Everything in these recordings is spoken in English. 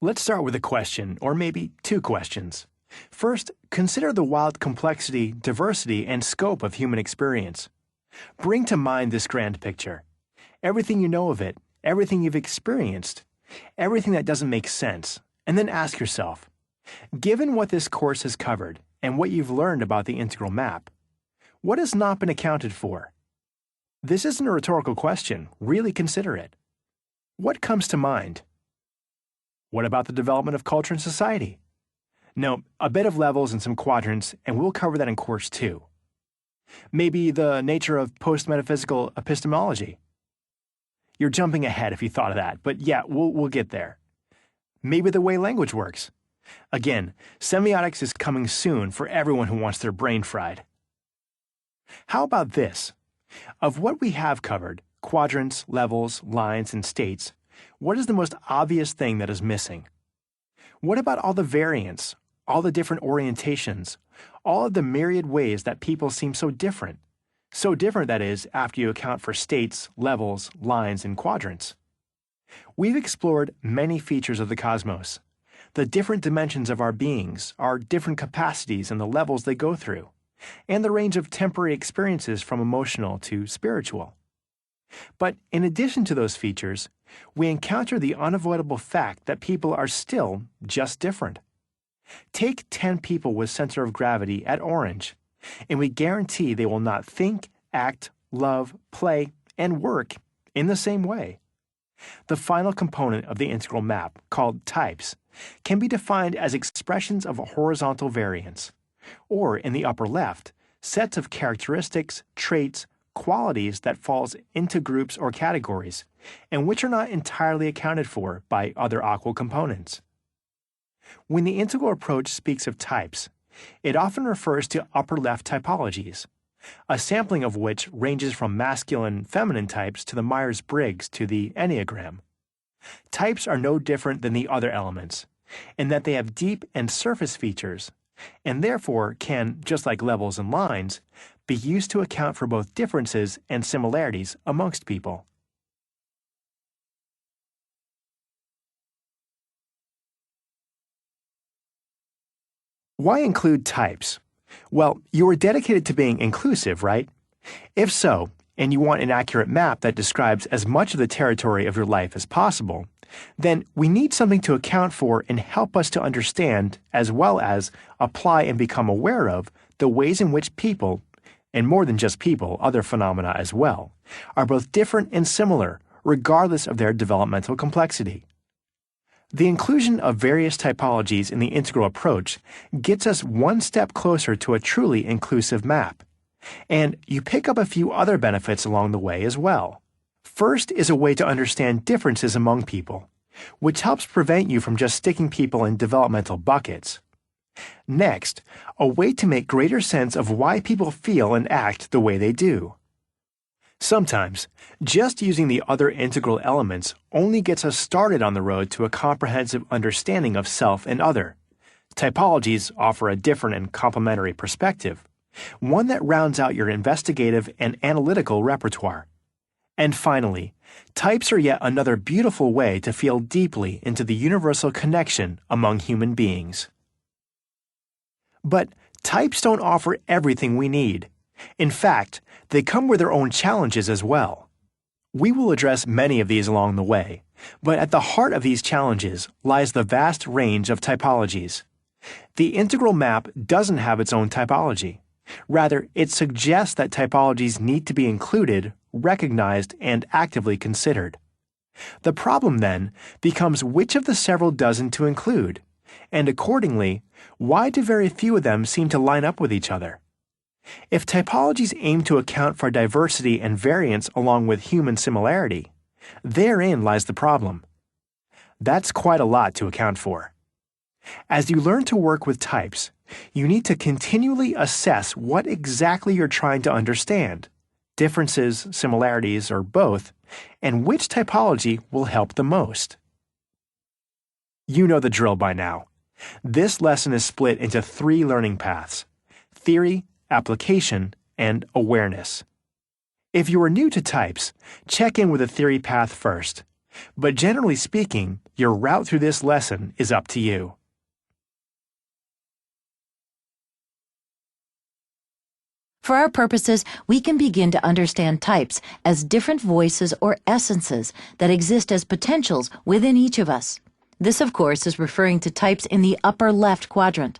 Let's start with a question, or maybe two questions. First, consider the wild complexity, diversity, and scope of human experience. Bring to mind this grand picture. Everything you know of it, everything you've experienced, everything that doesn't make sense, and then ask yourself, given what this course has covered and what you've learned about the integral map, what has not been accounted for? This isn't a rhetorical question. Really consider it. What comes to mind? What about the development of culture and society? No, a bit of levels and some quadrants, and we'll cover that in Course 2. Maybe the nature of post-metaphysical epistemology. You're jumping ahead if you thought of that, but yeah, we'll get there. Maybe the way language works. Again, semiotics is coming soon for everyone who wants their brain fried. How about this? Of what we have covered, quadrants, levels, lines, and states, what is the most obvious thing that is missing? What about all the variants, all the different orientations, all of the myriad ways that people seem so different? So different, that is, after you account for states, levels, lines, and quadrants. We've explored many features of the cosmos, the different dimensions of our beings, our different capacities and the levels they go through, and the range of temporary experiences from emotional to spiritual. But in addition to those features, we encounter the unavoidable fact that people are still just different. Take 10 people with center of gravity at orange, and we guarantee they will not think, act, love, play, and work in the same way. The final component of the integral map, called types, can be defined as expressions of horizontal variance, or in the upper left, sets of characteristics, traits, qualities that falls into groups or categories, and which are not entirely accounted for by other aqual components. When the integral approach speaks of types, it often refers to upper left typologies, a sampling of which ranges from masculine-feminine types to the Myers-Briggs to the Enneagram. Types are no different than the other elements, in that they have deep and surface features, and therefore can, just like levels and lines, be used to account for both differences and similarities amongst people. Why include types? Well, you are dedicated to being inclusive, right? If so, and you want an accurate map that describes as much of the territory of your life as possible, then we need something to account for and help us to understand, as well as apply and become aware of, the ways in which people, and more than just people, other phenomena as well, are both different and similar, regardless of their developmental complexity. The inclusion of various typologies in the integral approach gets us one step closer to a truly inclusive map. And you pick up a few other benefits along the way as well. First is a way to understand differences among people, which helps prevent you from just sticking people in developmental buckets. Next, a way to make greater sense of why people feel and act the way they do. Sometimes, just using the other integral elements only gets us started on the road to a comprehensive understanding of self and other. Typologies offer a different and complementary perspective, one that rounds out your investigative and analytical repertoire. And finally, types are yet another beautiful way to feel deeply into the universal connection among human beings. But types don't offer everything we need. In fact, they come with their own challenges as well. We will address many of these along the way, but at the heart of these challenges lies the vast range of typologies. The integral map doesn't have its own typology. Rather, it suggests that typologies need to be included, recognized, and actively considered. The problem, then, becomes which of the several dozen to include, and accordingly, why do very few of them seem to line up with each other? If typologies aim to account for diversity and variance along with human similarity, therein lies the problem. That's quite a lot to account for. As you learn to work with types, you need to continually assess what exactly you're trying to understand, differences, similarities, or both, and which typology will help the most. You know the drill by now. This lesson is split into 3 learning paths: theory, application, and awareness. If you are new to types, check in with the theory path first, But generally speaking, your route through this lesson is up to you. For our purposes, we can begin to understand types as different voices or essences that exist as potentials within each of us. This, of course, is referring to types in the upper left quadrant.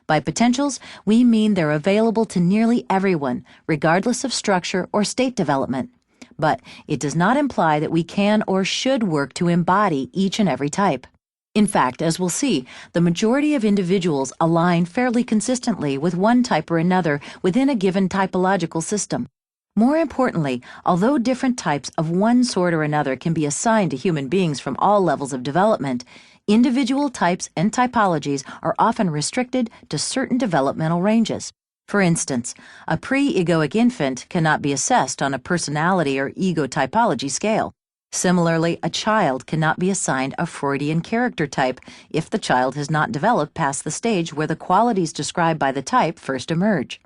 By potentials, we mean they're available to nearly everyone, regardless of structure or state development. But it does not imply that we can or should work to embody each and every type. In fact, as we'll see, the majority of individuals align fairly consistently with one type or another within a given typological system. More importantly, although different types of one sort or another can be assigned to human beings from all levels of development, individual types and typologies are often restricted to certain developmental ranges. For instance, a pre-egoic infant cannot be assessed on a personality or ego typology scale. Similarly, a child cannot be assigned a Freudian character type if the child has not developed past the stage where the qualities described by the type first emerge.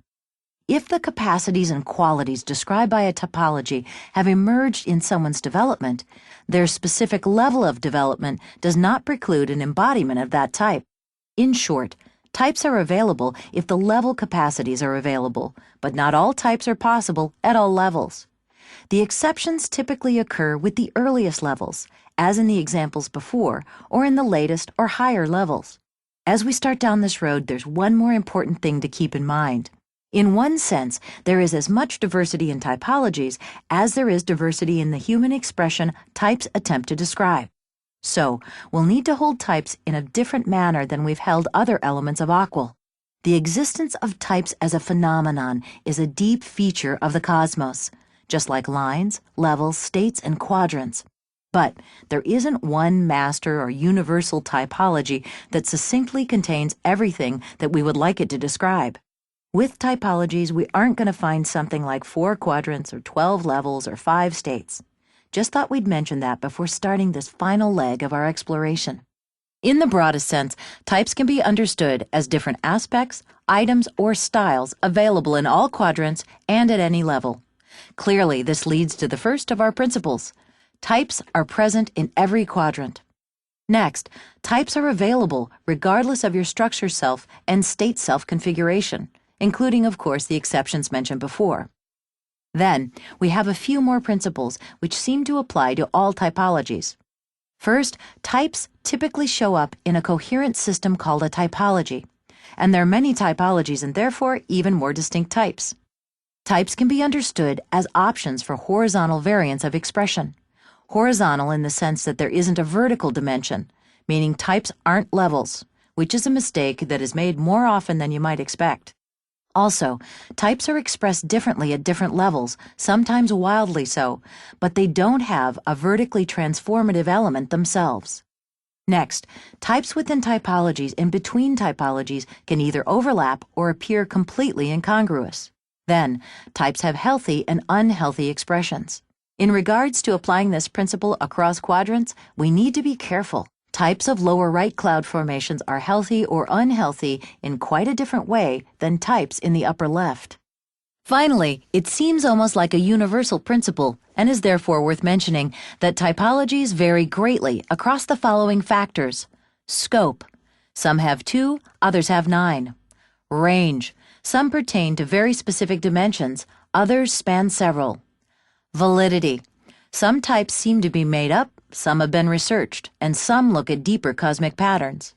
If the capacities and qualities described by a typology have emerged in someone's development, their specific level of development does not preclude an embodiment of that type. In short, types are available if the level capacities are available, but not all types are possible at all levels. The exceptions typically occur with the earliest levels, as in the examples before, or in the latest or higher levels. As we start down this road, there's one more important thing to keep in mind. In one sense, there is as much diversity in typologies as there is diversity in the human expression types attempt to describe. So, we'll need to hold types in a different manner than we've held other elements of AQUIL. The existence of types as a phenomenon is a deep feature of the cosmos, just like lines, levels, states, and quadrants. But there isn't one master or universal typology that succinctly contains everything that we would like it to describe. With typologies, we aren't going to find something like 4 quadrants or 12 levels or 5 states. Just thought we'd mention that before starting this final leg of our exploration. In the broadest sense, types can be understood as different aspects, items, or styles available in all quadrants and at any level. Clearly, this leads to the first of our principles. Types are present in every quadrant. Next, types are available regardless of your structure self and state self configuration, including, of course, the exceptions mentioned before. Then, we have a few more principles which seem to apply to all typologies. First, types typically show up in a coherent system called a typology, and there are many typologies and therefore even more distinct types. Types can be understood as options for horizontal variants of expression. Horizontal in the sense that there isn't a vertical dimension, meaning types aren't levels, which is a mistake that is made more often than you might expect. Also, types are expressed differently at different levels, sometimes wildly so, but they don't have a vertically transformative element themselves. Next, types within typologies and between typologies can either overlap or appear completely incongruous. Then, types have healthy and unhealthy expressions. In regards to applying this principle across quadrants, we need to be careful. Types of lower right cloud formations are healthy or unhealthy in quite a different way than types in the upper left. Finally, it seems almost like a universal principle, and is therefore worth mentioning, that typologies vary greatly across the following factors. Scope. Some have 2, others have 9. Range. Some pertain to very specific dimensions, others span several. Validity. Some types seem to be made up, some have been researched, and some look at deeper cosmic patterns.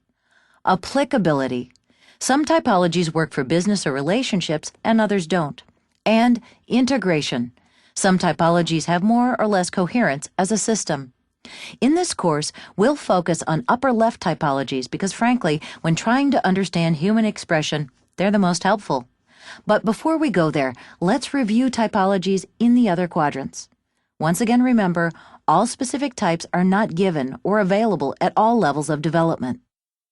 Applicability. Some typologies work for business or relationships, and others don't. And integration. Some typologies have more or less coherence as a system. In this course, we'll focus on upper left typologies because, frankly, when trying to understand human expression, they're the most helpful. But before we go there, let's review typologies in the other quadrants. Once again, remember, all specific types are not given or available at all levels of development.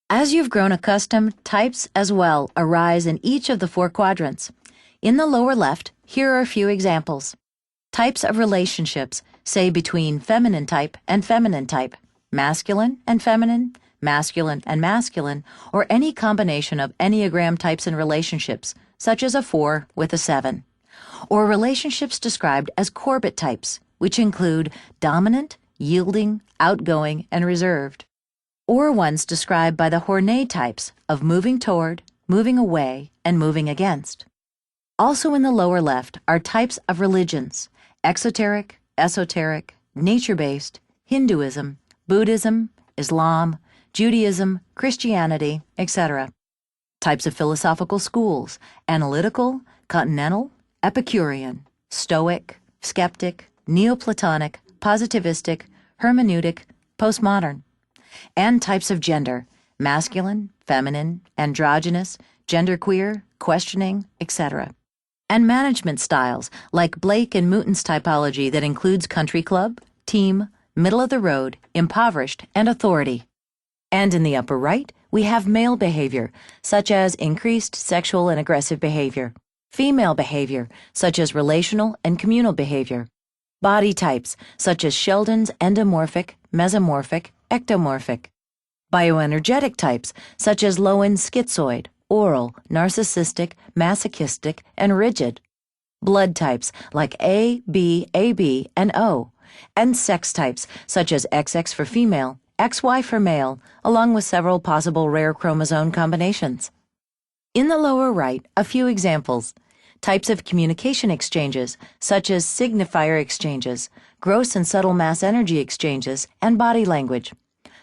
As you've grown accustomed, types as well arise in each of the 4 quadrants. In the lower left, here are a few examples. Types of relationships, say between feminine type and feminine type, masculine and feminine, masculine and masculine, or any combination of Enneagram types and relationships, such as a 4 with a 7. Or relationships described as Corbett types, which include dominant, yielding, outgoing, and reserved, or ones described by the Hornet types of moving toward, moving away, and moving against. Also in the lower left are types of religions: exoteric, esoteric, nature-based, Hinduism, Buddhism, Islam, Judaism, Christianity, etc. Types of philosophical schools: analytical, continental, Epicurean, Stoic, skeptic, Neoplatonic, positivistic, hermeneutic, postmodern. And types of gender: masculine, feminine, androgynous, genderqueer, questioning, etc. And management styles like Blake and Mouton's typology that includes country club, team, middle of the road, impoverished, and authority. And in the upper right, we have male behavior, such as increased sexual and aggressive behavior; female behavior, such as relational and communal behavior; body types, such as Sheldon's endomorphic, mesomorphic, ectomorphic; bioenergetic types, such as Lowen's schizoid, oral, narcissistic, masochistic, and rigid; blood types like A, B, AB, and O; and sex types, such as XX for female, XY for male, along with several possible rare chromosome combinations. In the lower right, a few examples: types of communication exchanges, such as signifier exchanges, gross and subtle mass energy exchanges, and body language;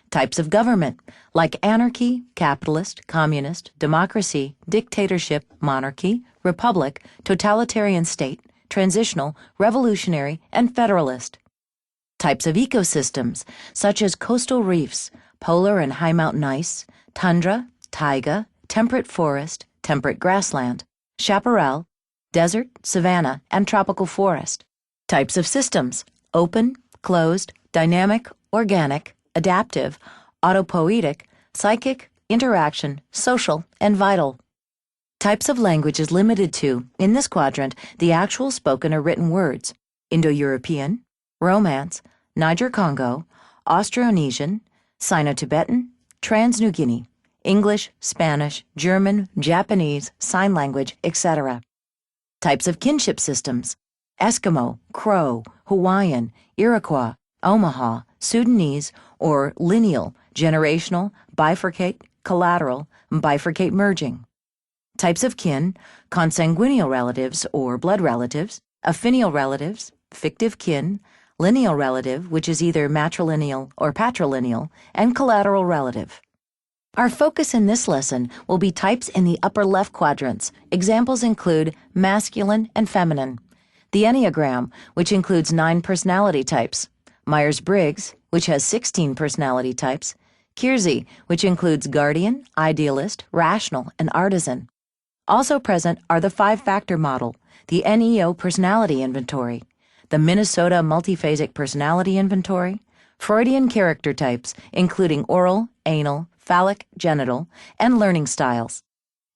types of government, like anarchy, capitalist, communist, democracy, dictatorship, monarchy, republic, totalitarian state, transitional, revolutionary, and federalist; types of ecosystems, such as coastal reefs, polar and high mountain ice, tundra, taiga, temperate forest, temperate grassland, chaparral, desert, savanna, and tropical forest; types of systems: open, closed, dynamic, organic, adaptive, autopoietic, psychic, interaction, social, and vital. Types of language is limited to, in this quadrant, the actual spoken or written words: Indo-European, Romance, Niger-Congo, Austronesian, Sino-Tibetan, Trans-New Guinea, English, Spanish, German, Japanese, sign language, etc. Types of kinship systems: Eskimo, Crow, Hawaiian, Iroquois, Omaha, Sudanese, or lineal, generational, bifurcate, collateral, bifurcate merging. Types of kin: consanguineal relatives or blood relatives, affinial relatives, fictive kin, lineal relative, which is either matrilineal or patrilineal, and collateral relative. Our focus in this lesson will be types in the upper left quadrants. Examples include masculine and feminine; the Enneagram, which includes 9 personality types; Myers-Briggs, which has 16 personality types; Keirsey, which includes guardian, idealist, rational, and artisan. Also present are the 5-factor model, the NEO personality inventory, the Minnesota multiphasic personality inventory, Freudian character types, including oral, anal, phallic, genital, and learning styles.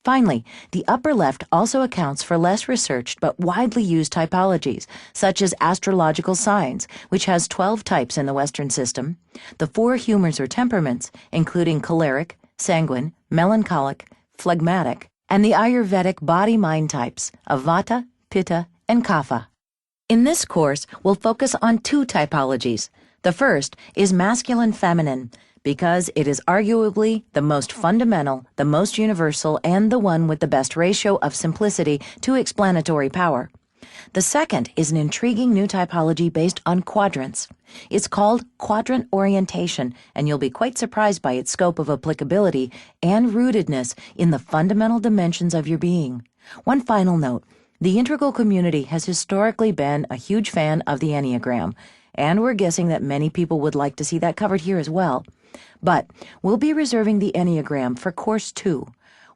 Finally, the upper left also accounts for less researched but widely used typologies, such as astrological signs, which has 12 types in the Western system, the 4 humors or temperaments, including choleric, sanguine, melancholic, phlegmatic, and the Ayurvedic body-mind types of Vata, Pitta, and Kapha. In this course, we'll focus on 2 typologies. The first is masculine-feminine, because it is arguably the most fundamental, the most universal, and the one with the best ratio of simplicity to explanatory power. The second is an intriguing new typology based on quadrants. It's called Quadrant Orientation, and you'll be quite surprised by its scope of applicability and rootedness in the fundamental dimensions of your being. One final note: the integral community has historically been a huge fan of the Enneagram, and we're guessing that many people would like to see that covered here as well. But we'll be reserving the Enneagram for Course 2,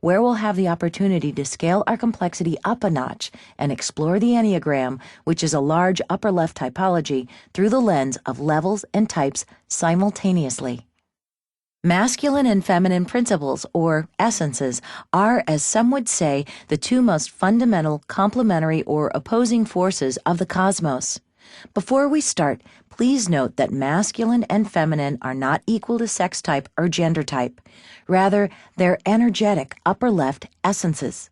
where we'll have the opportunity to scale our complexity up a notch and explore the Enneagram, which is a large upper left typology, through the lens of levels and types simultaneously. Masculine and feminine principles, or essences, are, as some would say, the 2 most fundamental, complementary, or opposing forces of the cosmos. Before we start, please note that masculine and feminine are not equal to sex type or gender type. Rather, they're energetic upper left essences.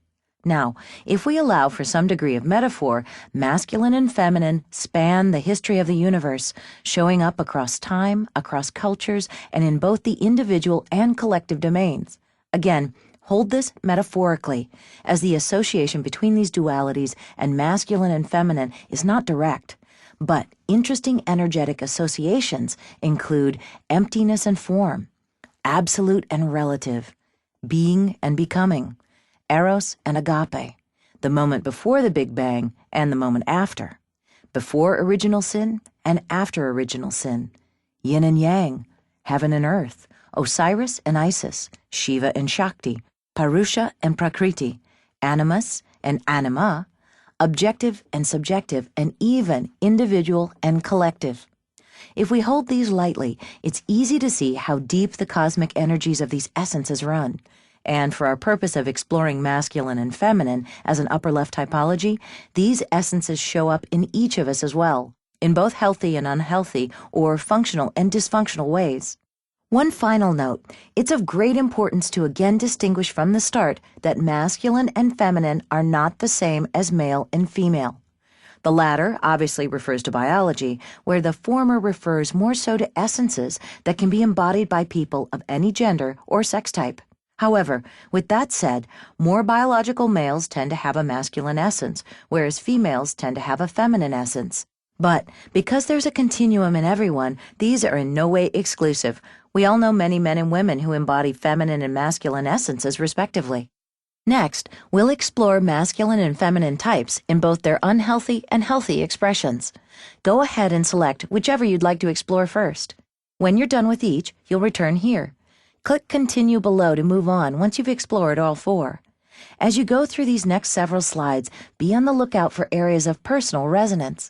Now, if we allow for some degree of metaphor, masculine and feminine span the history of the universe, showing up across time, across cultures, and in both the individual and collective domains. Again, hold this metaphorically, as the association between these dualities and masculine and feminine is not direct, but interesting energetic associations include emptiness and form, absolute and relative, being and becoming, eros and agape, the moment before the Big Bang and the moment after, before original sin and after original sin, yin and yang, heaven and earth, Osiris and Isis, Shiva and Shakti, Purusha and Prakriti, animus and anima, objective and subjective, and even individual and collective. If we hold these lightly, it's easy to see how deep the cosmic energies of these essences run. And for our purpose of exploring masculine and feminine as an upper left typology, these essences show up in each of us as well, in both healthy and unhealthy, or functional and dysfunctional ways. One final note, it's of great importance to again distinguish from the start that masculine and feminine are not the same as male and female. The latter obviously refers to biology, where the former refers more so to essences that can be embodied by people of any gender or sex type. However, with that said, more biological males tend to have a masculine essence, whereas females tend to have a feminine essence. But because there's a continuum in everyone, these are in no way exclusive. We all know many men and women who embody feminine and masculine essences, respectively. Next, we'll explore masculine and feminine types in both their unhealthy and healthy expressions. Go ahead and select whichever you'd like to explore first. When you're done with each, you'll return here. Click Continue below to move on once you've explored all four. As you go through these next several slides, be on the lookout for areas of personal resonance.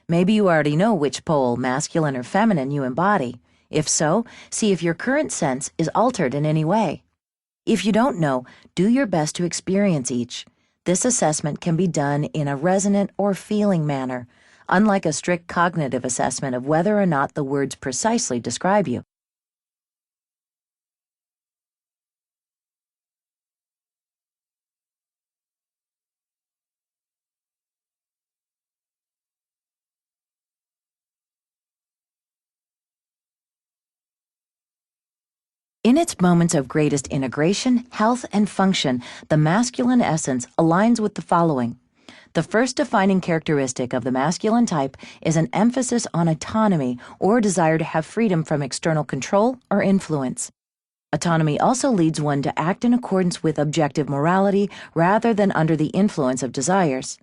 Maybe you already know which pole, masculine or feminine, you embody. If so, see if your current sense is altered in any way. If you don't know, do your best to experience each. This assessment can be done in a resonant or feeling manner, unlike a strict cognitive assessment of whether or not the words precisely describe you. In its moments of greatest integration, health, and function, the masculine essence aligns with the following. The first defining characteristic of the masculine type is an emphasis on autonomy or desire to have freedom from external control or influence. Autonomy also leads one to act in accordance with objective morality rather than under the influence of desires.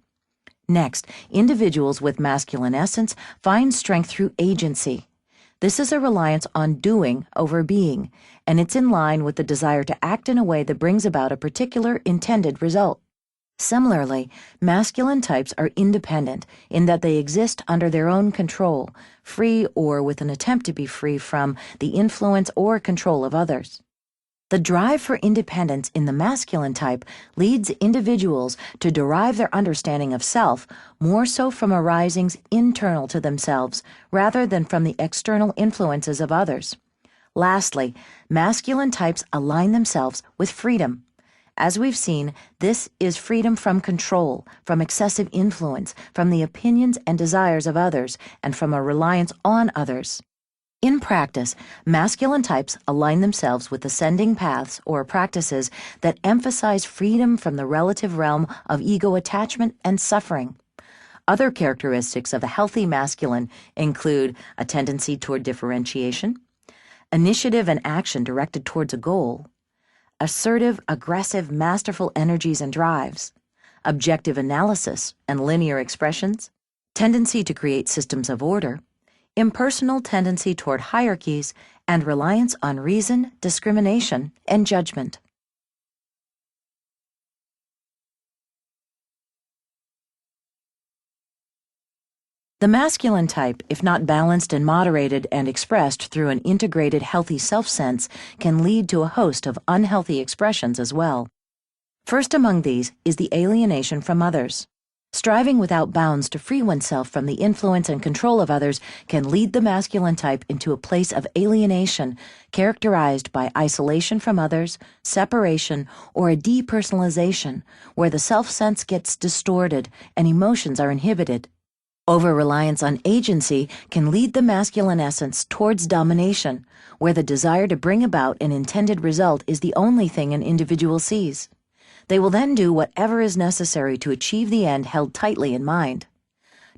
Next, individuals with masculine essence find strength through agency. This is a reliance on doing over being, and it's in line with the desire to act in a way that brings about a particular intended result. Similarly, masculine types are independent in that they exist under their own control, free or with an attempt to be free from the influence or control of others. The drive for independence in the masculine type leads individuals to derive their understanding of self more so from arisings internal to themselves rather than from the external influences of others. Lastly, masculine types align themselves with freedom. As we've seen, this is freedom from control, from excessive influence, from the opinions and desires of others, and from a reliance on others. In practice, masculine types align themselves with ascending paths or practices that emphasize freedom from the relative realm of ego attachment and suffering. Other characteristics of the healthy masculine include a tendency toward differentiation, initiative and action directed towards a goal, assertive, aggressive, masterful energies and drives, objective analysis and linear expressions, tendency to create systems of order, impersonal tendency toward hierarchies, and reliance on reason, discrimination, and judgment. The masculine type, if not balanced and moderated and expressed through an integrated healthy self-sense, can lead to a host of unhealthy expressions as well. First among these is the alienation from others. Striving without bounds to free oneself from the influence and control of others can lead the masculine type into a place of alienation characterized by isolation from others, separation, or a depersonalization, where the self-sense gets distorted and emotions are inhibited. Over-reliance on agency can lead the masculine essence towards domination, where the desire to bring about an intended result is the only thing an individual sees. They will then do whatever is necessary to achieve the end held tightly in mind.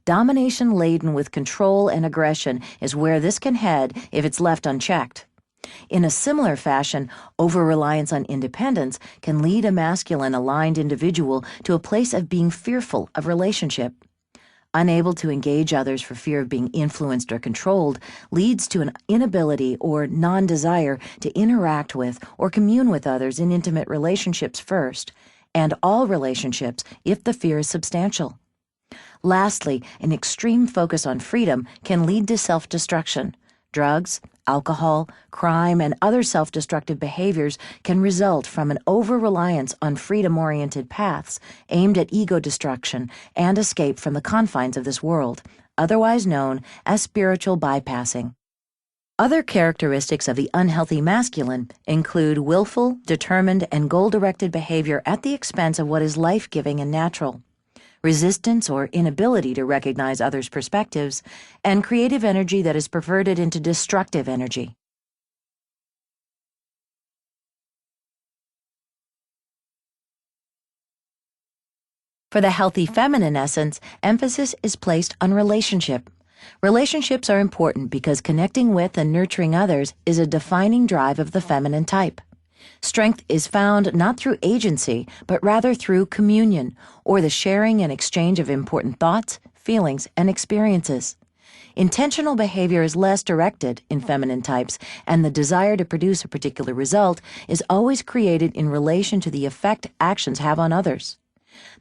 Domination laden with control and aggression is where this can head if it's left unchecked. In a similar fashion, over-reliance on independence can lead a masculine-aligned individual to a place of being fearful of relationship. Unable to engage others for fear of being influenced or controlled leads to an inability or non-desire to interact with or commune with others in intimate relationships first, and all relationships if the fear is substantial. Lastly, an extreme focus on freedom can lead to self-destruction. Drugs, alcohol, crime, and other self-destructive behaviors can result from an over-reliance on freedom-oriented paths aimed at ego destruction and escape from the confines of this world, otherwise known as spiritual bypassing. Other characteristics of the unhealthy masculine include willful, determined, and goal-directed behavior at the expense of what is life-giving and natural, resistance or inability to recognize others' perspectives, and creative energy that is perverted into destructive energy. For the healthy feminine essence, emphasis is placed on relationship. Relationships are important because connecting with and nurturing others is a defining drive of the feminine type. Strength is found not through agency, but rather through communion, or the sharing and exchange of important thoughts, feelings, and experiences. Intentional behavior is less directed in feminine types, and the desire to produce a particular result is always created in relation to the effect actions have on others.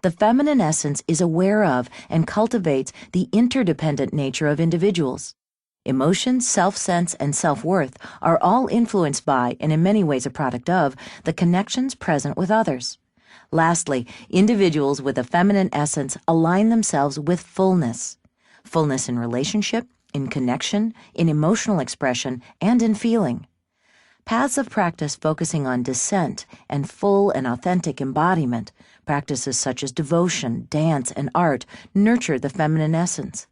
The feminine essence is aware of and cultivates the interdependent nature of individuals. Emotions, self-sense, and self-worth are all influenced by, and in many ways a product of, the connections present with others. Lastly, individuals with a feminine essence align themselves with fullness. Fullness in relationship, in connection, in emotional expression, and in feeling. Paths of practice focusing on descent and full and authentic embodiment, practices such as devotion, dance, and art, nurture the feminine essence.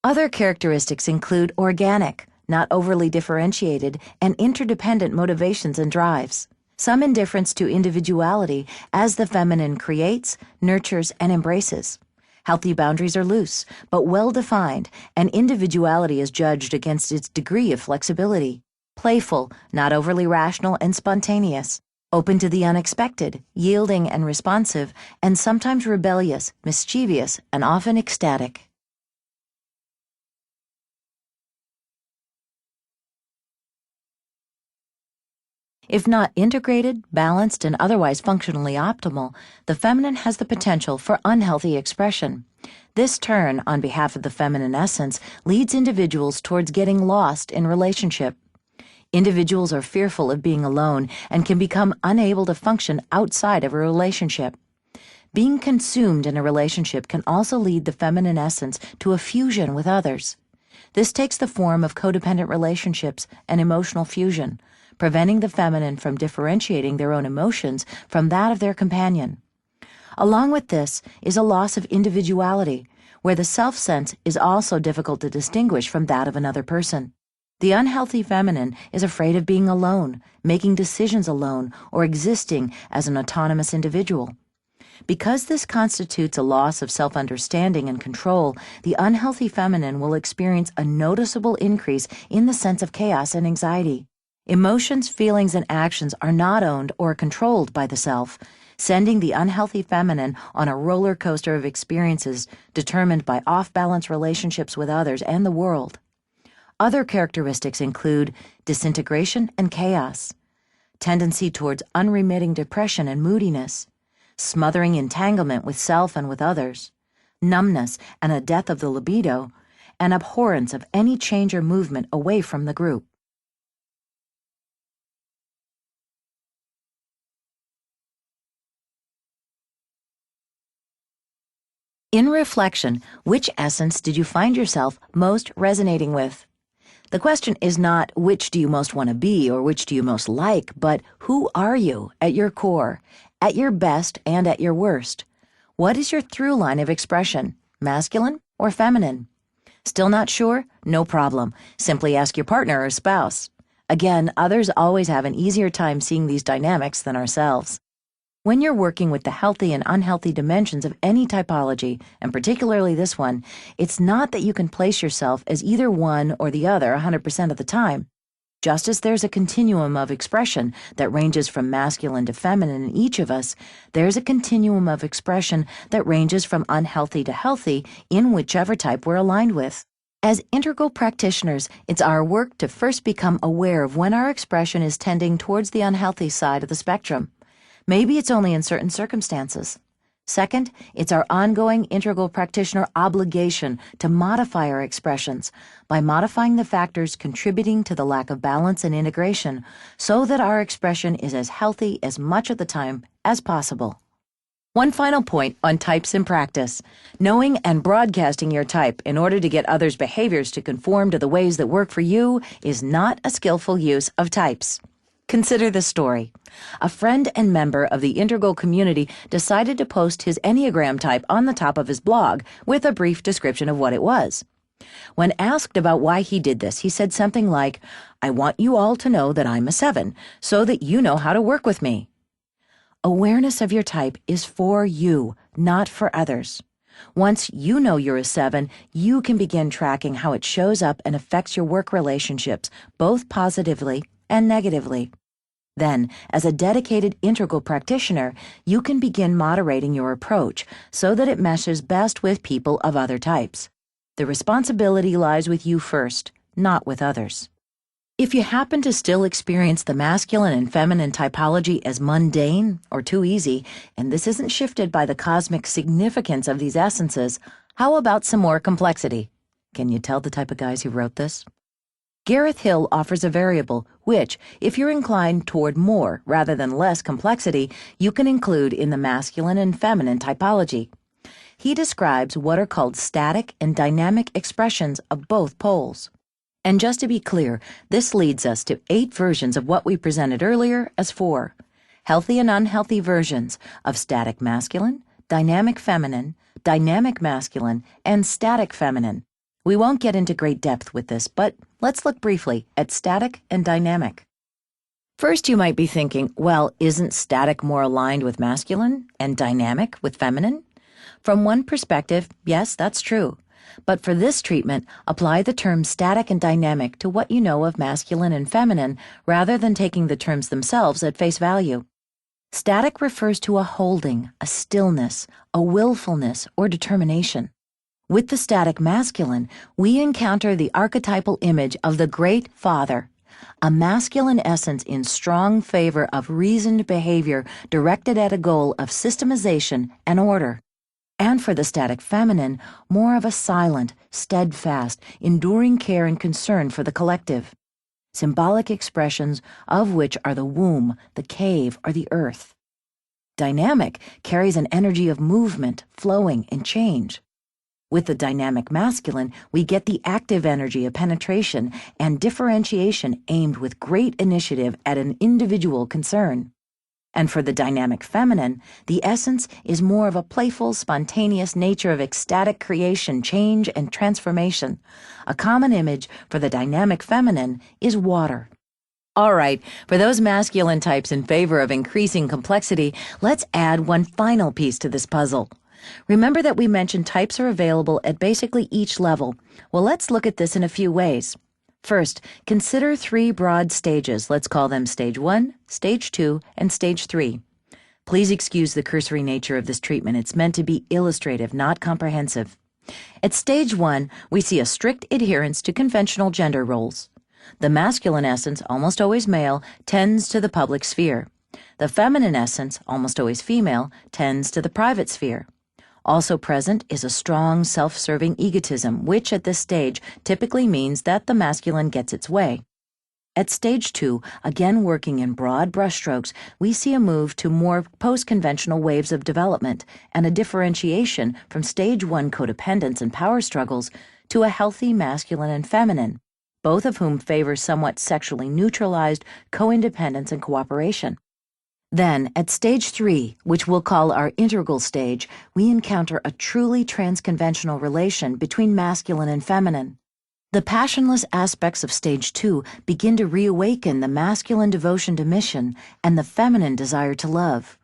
Other characteristics include organic, not overly differentiated, and interdependent motivations and drives. Some indifference to individuality as the feminine creates, nurtures, and embraces. Healthy boundaries are loose, but well-defined, and individuality is judged against its degree of flexibility. Playful, not overly rational and spontaneous. Open to the unexpected, yielding and responsive, and sometimes rebellious, mischievous, and often ecstatic. If not integrated, balanced, and otherwise functionally optimal, the feminine has the potential for unhealthy expression. This turn, on behalf of the feminine essence, leads individuals towards getting lost in relationship. Individuals are fearful of being alone and can become unable to function outside of a relationship. Being consumed in a relationship can also lead the feminine essence to a fusion with others. This takes the form of codependent relationships and emotional fusion, preventing the feminine from differentiating their own emotions from that of their companion. Along with this is a loss of individuality, where the self-sense is also difficult to distinguish from that of another person. The unhealthy feminine is afraid of being alone, making decisions alone, or existing as an autonomous individual. Because this constitutes a loss of self-understanding and control, the unhealthy feminine will experience a noticeable increase in the sense of chaos and anxiety. Emotions, feelings, and actions are not owned or controlled by the self, sending the unhealthy feminine on a roller coaster of experiences determined by off-balance relationships with others and the world. Other characteristics include disintegration and chaos, tendency towards unremitting depression and moodiness, smothering entanglement with self and with others, numbness and a death of the libido, and abhorrence of any change or movement away from the group. In reflection, which essence did you find yourself most resonating with? The question is not which do you most want to be or which do you most like, but who are you at your core, at your best and at your worst? What is your through line of expression, masculine or feminine? Still not sure? No problem. Simply ask your partner or spouse. Again, others always have an easier time seeing these dynamics than ourselves. When you're working with the healthy and unhealthy dimensions of any typology, and particularly this one, it's not that you can place yourself as either one or the other 100% of the time. Just as there's a continuum of expression that ranges from masculine to feminine in each of us, there's a continuum of expression that ranges from unhealthy to healthy in whichever type we're aligned with. As integral practitioners, it's our work to first become aware of when our expression is tending towards the unhealthy side of the spectrum. Maybe it's only in certain circumstances. Second, it's our ongoing integral practitioner obligation to modify our expressions by modifying the factors contributing to the lack of balance and integration so that our expression is as healthy as much of the time as possible. One final point on types in practice. Knowing and broadcasting your type in order to get others' behaviors to conform to the ways that work for you is not a skillful use of types. Consider this story. A friend and member of the Integral community decided to post his Enneagram type on the top of his blog with a brief description of what it was. When asked about why he did this, he said something like, "I want you all to know that I'm a 7, so that you know how to work with me." Awareness of your type is for you, not for others. Once you know you're a 7, you can begin tracking how it shows up and affects your work relationships, both positively and negatively. Then, as a dedicated integral practitioner, you can begin moderating your approach so that it meshes best with people of other types. The responsibility lies with you first, not with others. If you happen to still experience the masculine and feminine typology as mundane or too easy, and this isn't shifted by the cosmic significance of these essences, how about some more complexity? Can you tell the type of guys who wrote this? Gareth Hill offers a variable which, if you're inclined toward more rather than less complexity, you can include in the masculine and feminine typology. He describes what are called static and dynamic expressions of both poles. And just to be clear, this leads us to 8 versions of what we presented earlier as 4. Healthy and unhealthy versions of static masculine, dynamic feminine, dynamic masculine, and static feminine. We won't get into great depth with this, but let's look briefly at static and dynamic. First, you might be thinking, well, isn't static more aligned with masculine and dynamic with feminine? From one perspective, yes, that's true. But for this treatment, apply the terms static and dynamic to what you know of masculine and feminine rather than taking the terms themselves at face value. Static refers to a holding, a stillness, a willfulness, or determination. With the static masculine, we encounter the archetypal image of the Great Father, a masculine essence in strong favor of reasoned behavior directed at a goal of systemization and order. And for the static feminine, more of a silent, steadfast, enduring care and concern for the collective. Symbolic expressions of which are the womb, the cave, or the earth. Dynamic carries an energy of movement, flowing, and change. With the dynamic masculine, we get the active energy of penetration and differentiation aimed with great initiative at an individual concern. And for the dynamic feminine, the essence is more of a playful, spontaneous nature of ecstatic creation, change, and transformation. A common image for the dynamic feminine is water. All right, for those masculine types in favor of increasing complexity, let's add one final piece to this puzzle. Remember that we mentioned types are available at basically each level. Well, let's look at this in a few ways. First, consider 3 broad stages. Let's call them Stage 1, Stage 2, and Stage 3. Please excuse the cursory nature of this treatment. It's meant to be illustrative, not comprehensive. At Stage 1, we see a strict adherence to conventional gender roles. The masculine essence, almost always male, tends to the public sphere. The feminine essence, almost always female, tends to the private sphere. Also present is a strong self-serving egotism, which at this stage typically means that the masculine gets its way. At stage 2, again working in broad brushstrokes, we see a move to more post-conventional waves of development and a differentiation from stage 1 codependence and power struggles to a healthy masculine and feminine, both of whom favor somewhat sexually neutralized co-independence and cooperation. Then, at stage 3, which we'll call our integral stage, we encounter a truly transconventional relation between masculine and feminine. The passionless aspects of stage 2 begin to reawaken the masculine devotion to mission and the feminine desire to love.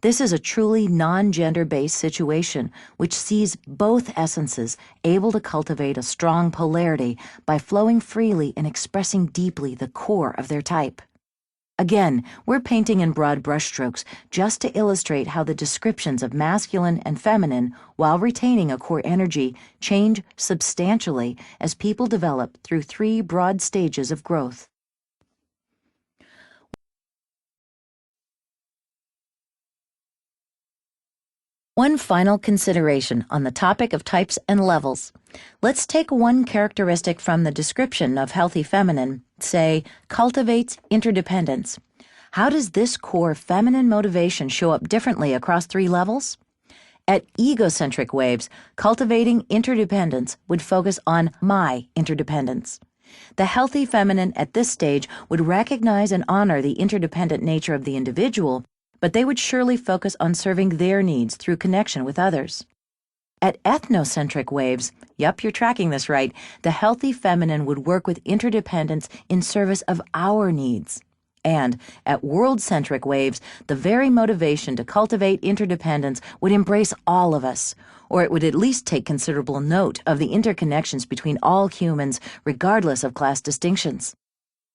This is a truly non-gender-based situation which sees both essences able to cultivate a strong polarity by flowing freely and expressing deeply the core of their type. Again, we're painting in broad brushstrokes just to illustrate how the descriptions of masculine and feminine, while retaining a core energy, change substantially as people develop through 3 broad stages of growth. One final consideration on the topic of types and levels. Let's take one characteristic from the description of healthy feminine, say, cultivates interdependence. How does this core feminine motivation show up differently across 3 levels? At egocentric waves, cultivating interdependence would focus on my interdependence. The healthy feminine at this stage would recognize and honor the interdependent nature of the individual, but they would surely focus on serving their needs through connection with others. At ethnocentric waves, yup, you're tracking this right, the healthy feminine would work with interdependence in service of our needs. And at world-centric waves, the very motivation to cultivate interdependence would embrace all of us, or it would at least take considerable note of the interconnections between all humans, regardless of class distinctions.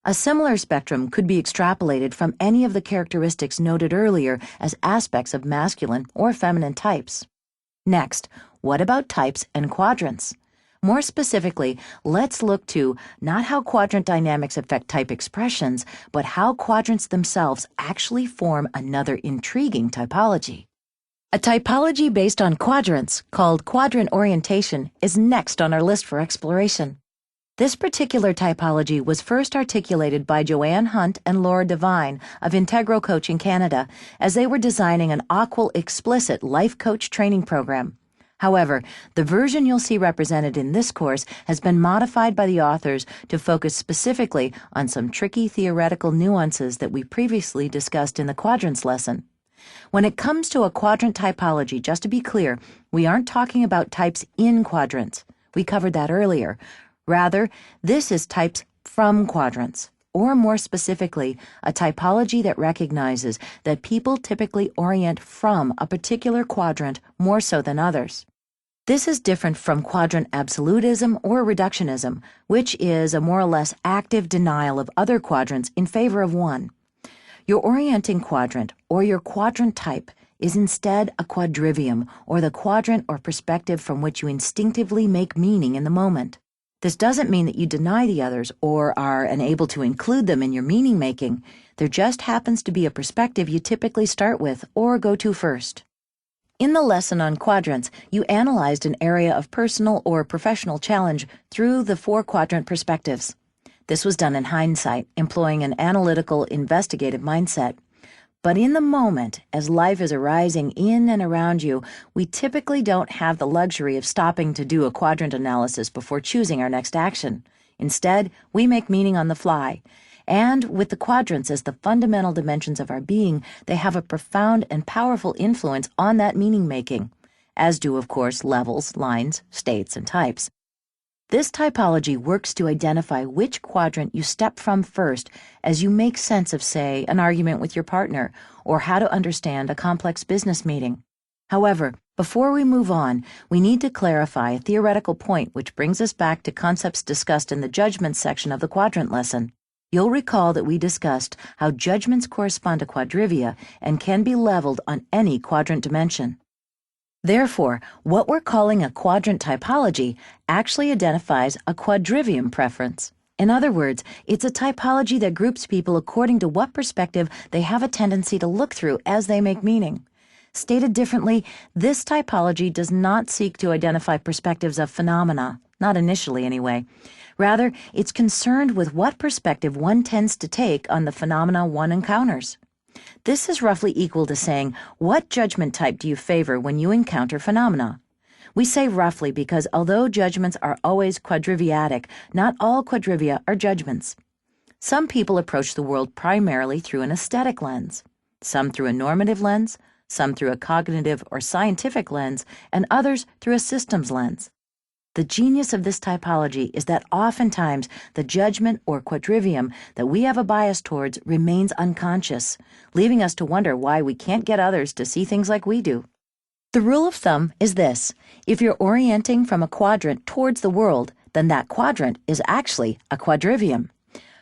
A similar spectrum could be extrapolated from any of the characteristics noted earlier as aspects of masculine or feminine types. Next, what about types and quadrants? More specifically, let's look to not how quadrant dynamics affect type expressions, but how quadrants themselves actually form another intriguing typology. A typology based on quadrants, called Quadrant Orientation, is next on our list for exploration. This particular typology was first articulated by Joanne Hunt and Laura Devine of Integral Coaching Canada as they were designing an AQUIL explicit life coach training program. However, the version you'll see represented in this course has been modified by the authors to focus specifically on some tricky theoretical nuances that we previously discussed in the quadrants lesson. When it comes to a quadrant typology, just to be clear, we aren't talking about types in quadrants. We covered that earlier. Rather, this is types from quadrants, or more specifically, a typology that recognizes that people typically orient from a particular quadrant more so than others. This is different from quadrant absolutism or reductionism, which is a more or less active denial of other quadrants in favor of one. Your orienting quadrant, or your quadrant type, is instead a quadrivium, or the quadrant or perspective from which you instinctively make meaning in the moment. This doesn't mean that you deny the others or are unable to include them in your meaning making. There just happens to be a perspective you typically start with or go to first. In the lesson on quadrants, you analyzed an area of personal or professional challenge through the 4 quadrant perspectives. This was done in hindsight, employing an analytical, investigative mindset. But in the moment, as life is arising in and around you, we typically don't have the luxury of stopping to do a quadrant analysis before choosing our next action. Instead, we make meaning on the fly. And with the quadrants as the fundamental dimensions of our being, they have a profound and powerful influence on that meaning-making, as do, of course, levels, lines, states, and types. This typology works to identify which quadrant you step from first as you make sense of, say, an argument with your partner, or how to understand a complex business meeting. However, before we move on, we need to clarify a theoretical point which brings us back to concepts discussed in the judgments section of the quadrant lesson. You'll recall that we discussed how judgments correspond to quadrivia and can be leveled on any quadrant dimension. Therefore, what we're calling a quadrant typology actually identifies a quadrivium preference. In other words, it's a typology that groups people according to what perspective they have a tendency to look through as they make meaning. Stated differently, this typology does not seek to identify perspectives of phenomena. not initially anyway. Rather, it's concerned with what perspective one tends to take on the phenomena one encounters. This is roughly equal to saying, what judgment type do you favor when you encounter phenomena? We say roughly because although judgments are always quadriviatic, not all quadrivia are judgments. Some people approach the world primarily through an aesthetic lens, some through a normative lens, some through a cognitive or scientific lens, and others through a systems lens. The genius of this typology is that oftentimes the judgment or quadrivium that we have a bias towards remains unconscious, leaving us to wonder why we can't get others to see things like we do. The rule of thumb is this: if you're orienting from a quadrant towards the world, then that quadrant is actually a quadrivium.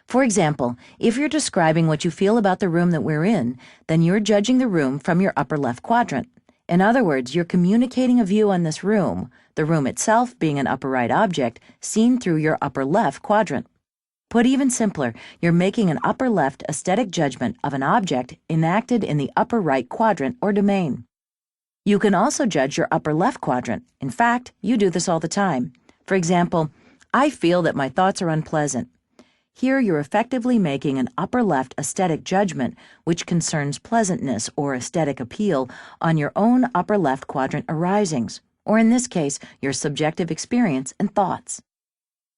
For example, if you're describing what you feel about the room that we're in, then you're judging the room from your upper left quadrant. In other words, you're communicating a view on this room, the room itself being an upper right object, seen through your upper left quadrant. Put even simpler, you're making an upper left aesthetic judgment of an object enacted in the upper right quadrant or domain. You can also judge your upper left quadrant. In fact, you do this all the time. For example, I feel that my thoughts are unpleasant. Here you're effectively making an upper left aesthetic judgment which concerns pleasantness or aesthetic appeal on your own upper left quadrant arisings, or in this case, your subjective experience and thoughts.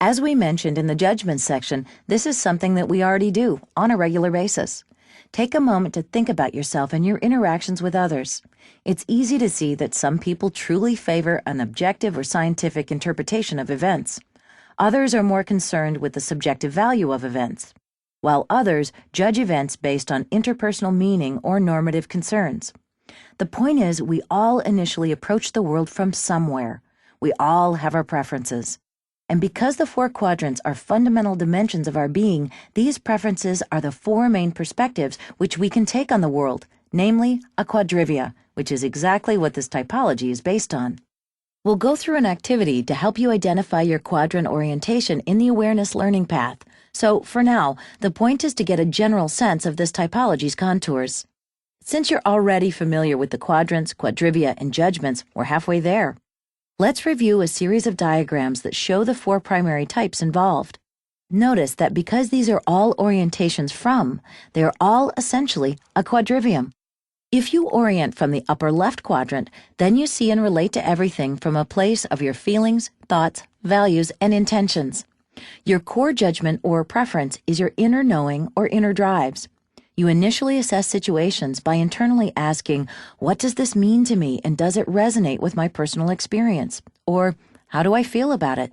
As we mentioned in the judgment section, this is something that we already do on a regular basis. Take a moment to think about yourself and your interactions with others. It's easy to see that some people truly favor an objective or scientific interpretation of events. Others are more concerned with the subjective value of events, while others judge events based on interpersonal meaning or normative concerns. The point is, we all initially approach the world from somewhere. We all have our preferences. And because the four quadrants are fundamental dimensions of our being, these preferences are the four main perspectives which we can take on the world, namely a quadrivia, which is exactly what this typology is based on. We'll go through an activity to help you identify your quadrant orientation in the awareness learning path. So, for now, the point is to get a general sense of this typology's contours. Since you're already familiar with the quadrants, quadrivia, and judgments, we're halfway there. Let's review a series of diagrams that show the four primary types involved. Notice that because these are all orientations from, they are all essentially a quadrivium. If you orient from the upper left quadrant, then you see and relate to everything from a place of your feelings, thoughts, values, and intentions. Your core judgment or preference is your inner knowing or inner drives. You initially assess situations by internally asking, what does this mean to me and does it resonate with my personal experience? Or, how do I feel about it?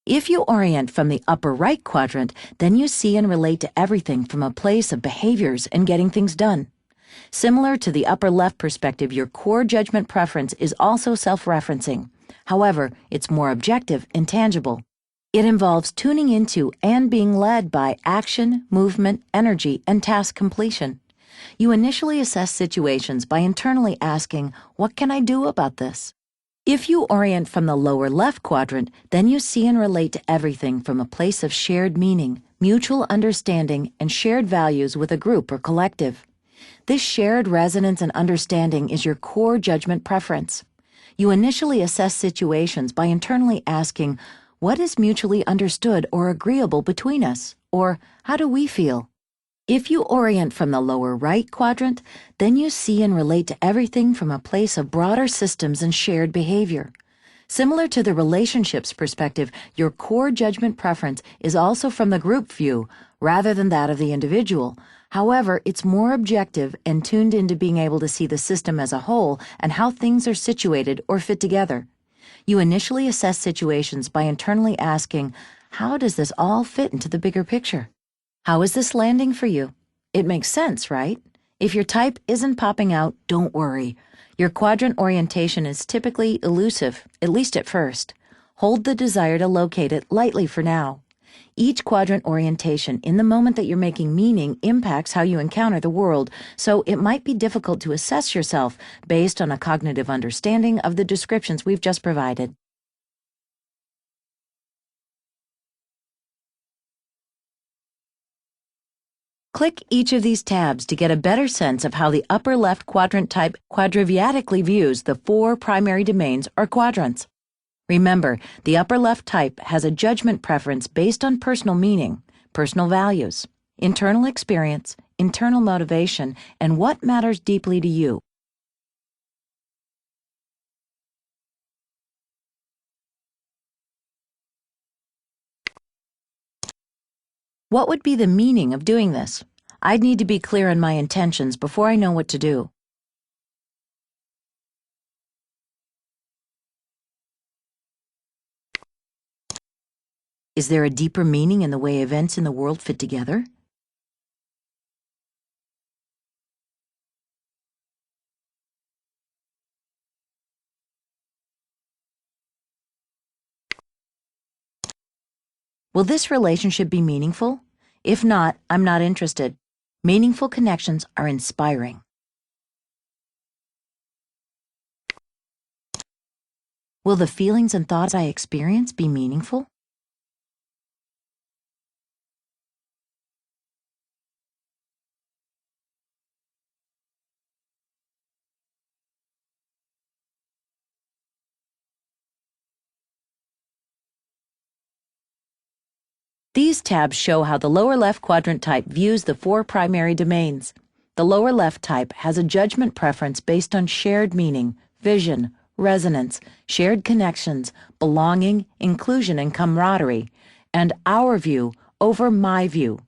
If you orient from the upper right quadrant, then you see and relate to everything from a place of behaviors and getting things done. Similar to the upper left perspective, your core judgment preference is also self-referencing. However, it's more objective and tangible. It involves tuning into and being led by action, movement, energy, and task completion. You initially assess situations by internally asking, what can I do about this? If you orient from the lower left quadrant, then you see and relate to everything from a place of shared meaning, mutual understanding, and shared values with a group or collective. This shared resonance and understanding is your core judgment preference. You initially assess situations by internally asking, what is mutually understood or agreeable between us? Or, how do we feel? If you orient from the lower right quadrant, then you see and relate to everything from a place of broader systems and shared behavior. Similar to the relationships perspective, your core judgment preference is also from the group view, rather than that of the individual. However, it's more objective and tuned into being able to see the system as a whole and how things are situated or fit together. You initially assess situations by internally asking, how does this all fit into the bigger picture? How is this landing for you? It makes sense, right? If your type isn't popping out, don't worry. Your quadrant orientation is typically elusive, at least at first. Hold the desire to locate it lightly for now. Each quadrant orientation in the moment that you're making meaning impacts how you encounter the world, so it might be difficult to assess yourself based on a cognitive understanding of the descriptions we've just provided. Click each of these tabs to get a better sense of how the upper left quadrant type quadriviatically views the four primary domains or quadrants. Remember, the upper left type has a judgment preference based on personal meaning, personal values, internal experience, internal motivation, and what matters deeply to you. What would be the meaning of doing this? I'd need to be clear on my intentions before I know what to do. Is there a deeper meaning in the way events in the world fit together? Will this relationship be meaningful? If not, I'm not interested. Meaningful connections are inspiring. Will the feelings and thoughts I experience be meaningful? These tabs show how the lower left quadrant type views the 4 primary domains. The lower left type has a judgment preference based on shared meaning, vision, resonance, shared connections, belonging, inclusion, and camaraderie, and our view over my view.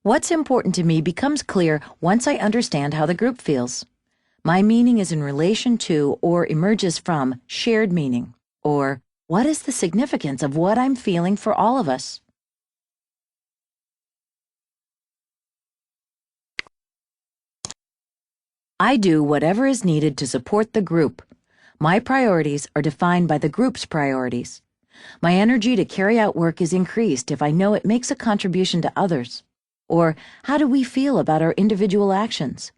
What's important to me becomes clear once I understand how the group feels. My meaning is in relation to or emerges from shared meaning, or what is the significance of what I'm feeling for all of us? I do whatever is needed to support the group. My priorities are defined by the group's priorities. My energy to carry out work is increased if I know it makes a contribution to others. Or how do we feel about our individual actions?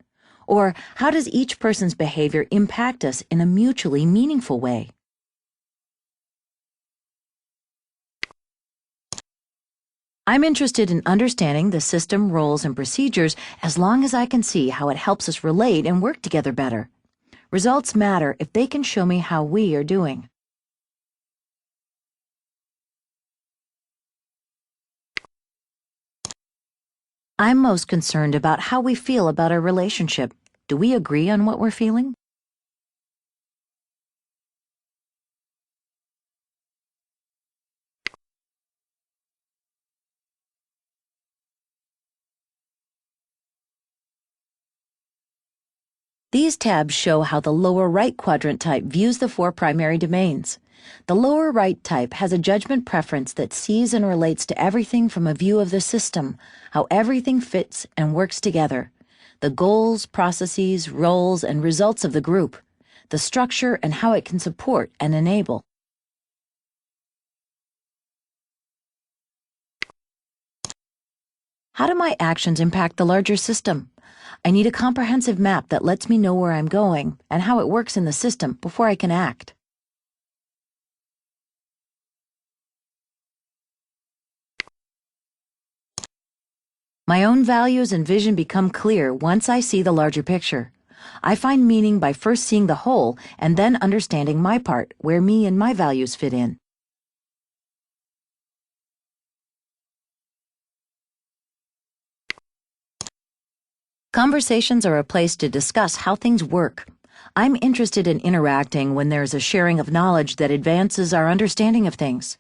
Or how does each person's behavior impact us in a mutually meaningful way? I'm interested in understanding the system, roles, and procedures as long as I can see how it helps us relate and work together better. Results matter if they can show me how we are doing. I'm most concerned about how we feel about our relationship. Do we agree on what we're feeling? These tabs show how the lower right quadrant type views the 4 primary domains. The lower right type has a judgment preference that sees and relates to everything from a view of the system, how everything fits and works together, the goals, processes, roles, and results of the group, the structure and how it can support and enable. How do my actions impact the larger system? I need a comprehensive map that lets me know where I'm going and how it works in the system before I can act. My own values and vision become clear once I see the larger picture. I find meaning by first seeing the whole and then understanding my part, where me and my values fit in. Conversations are a place to discuss how things work. I'm interested in interacting when there's a sharing of knowledge that advances our understanding of things.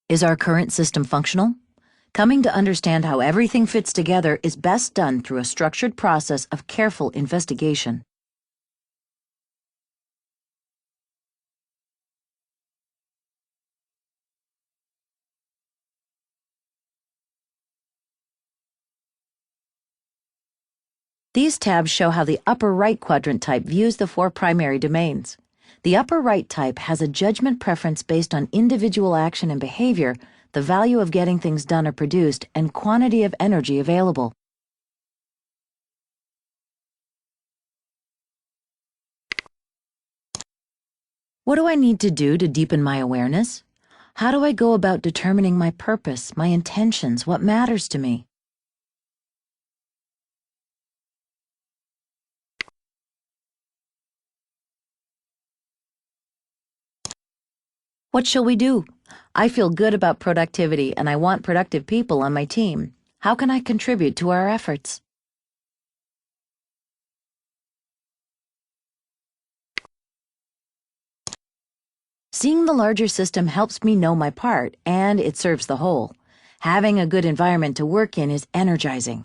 Is our current system functional? Coming to understand how everything fits together is best done through a structured process of careful investigation. These tabs show how the upper right quadrant type views the 4 primary domains. The upper right type has a judgment preference based on individual action and behavior, the value of getting things done or produced, and quantity of energy available. What do I need to do to deepen my awareness? How do I go about determining my purpose, my intentions, what matters to me? What shall we do? I feel good about productivity and I want productive people on my team. How can I contribute to our efforts? Seeing the larger system helps me know my part, and it serves the whole. Having a good environment to work in is energizing.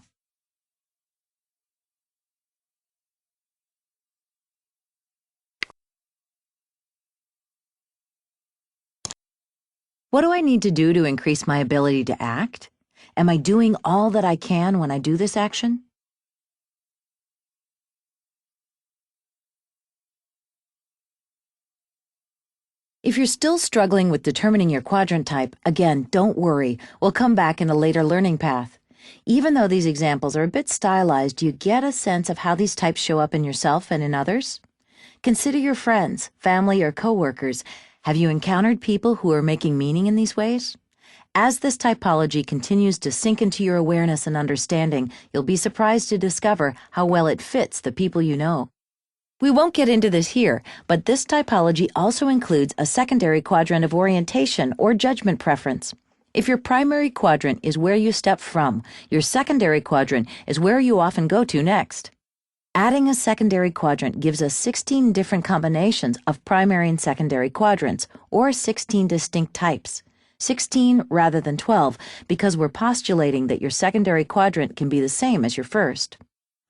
What do I need to do to increase my ability to act? Am I doing all that I can when I do this action? If you're still struggling with determining your quadrant type, again, don't worry. We'll come back in a later learning path. Even though these examples are a bit stylized, do you get a sense of how these types show up in yourself and in others? Consider your friends, family, or coworkers. Have you encountered people who are making meaning in these ways? As this typology continues to sink into your awareness and understanding, you'll be surprised to discover how well it fits the people you know. We won't get into this here, but this typology also includes a secondary quadrant of orientation or judgment preference. If your primary quadrant is where you step from, your secondary quadrant is where you often go to next. Adding a secondary quadrant gives us 16 different combinations of primary and secondary quadrants, or 16 distinct types. 16 rather than 12, because we're postulating that your secondary quadrant can be the same as your first.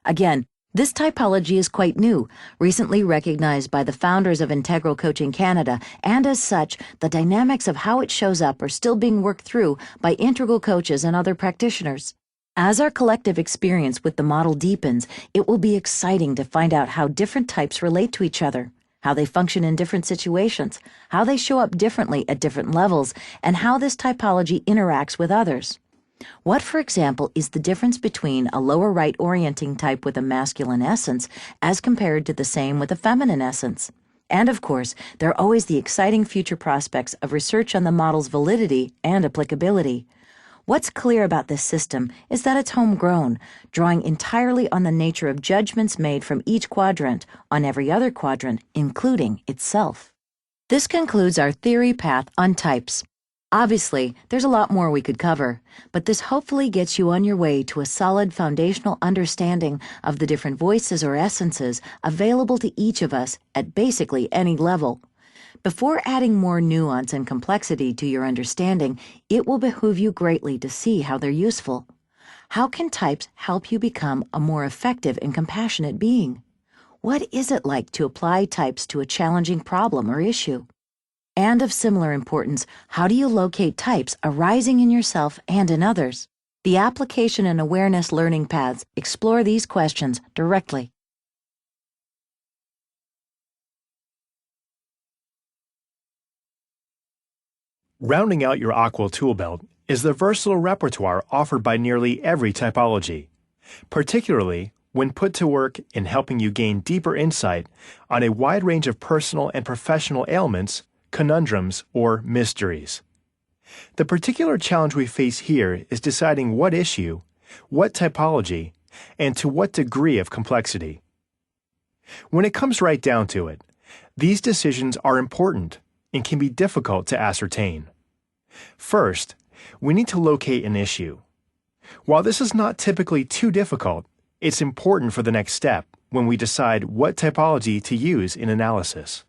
Again, this typology is quite new, recently recognized by the founders of Integral Coaching Canada, and as such, the dynamics of how it shows up are still being worked through by integral coaches and other practitioners. As our collective experience with the model deepens, it will be exciting to find out how different types relate to each other, how they function in different situations, how they show up differently at different levels, and how this typology interacts with others. What, for example, is the difference between a lower right orienting type with a masculine essence as compared to the same with a feminine essence? And of course, there are always the exciting future prospects of research on the model's validity and applicability. What's clear about this system is that it's homegrown, drawing entirely on the nature of judgments made from each quadrant on every other quadrant, including itself. This concludes our theory path on types. Obviously, there's a lot more we could cover, but this hopefully gets you on your way to a solid foundational understanding of the different voices or essences available to each of us at basically any level. Before adding more nuance and complexity to your understanding, it will behoove you greatly to see how they're useful. How can types help you become a more effective and compassionate being? What is it like to apply types to a challenging problem or issue? And of similar importance, how do you locate types arising in yourself and in others? The application and awareness learning paths explore these questions directly. Rounding out your Aquil tool belt is the versatile repertoire offered by nearly every typology, particularly when put to work in helping you gain deeper insight on a wide range of personal and professional ailments, conundrums, or mysteries. The particular challenge we face here is deciding what issue, what typology, and to what degree of complexity. When it comes right down to it, these decisions are important and can be difficult to ascertain. First, we need to locate an issue. While this is not typically too difficult, it's important for the next step when we decide what typology to use in analysis.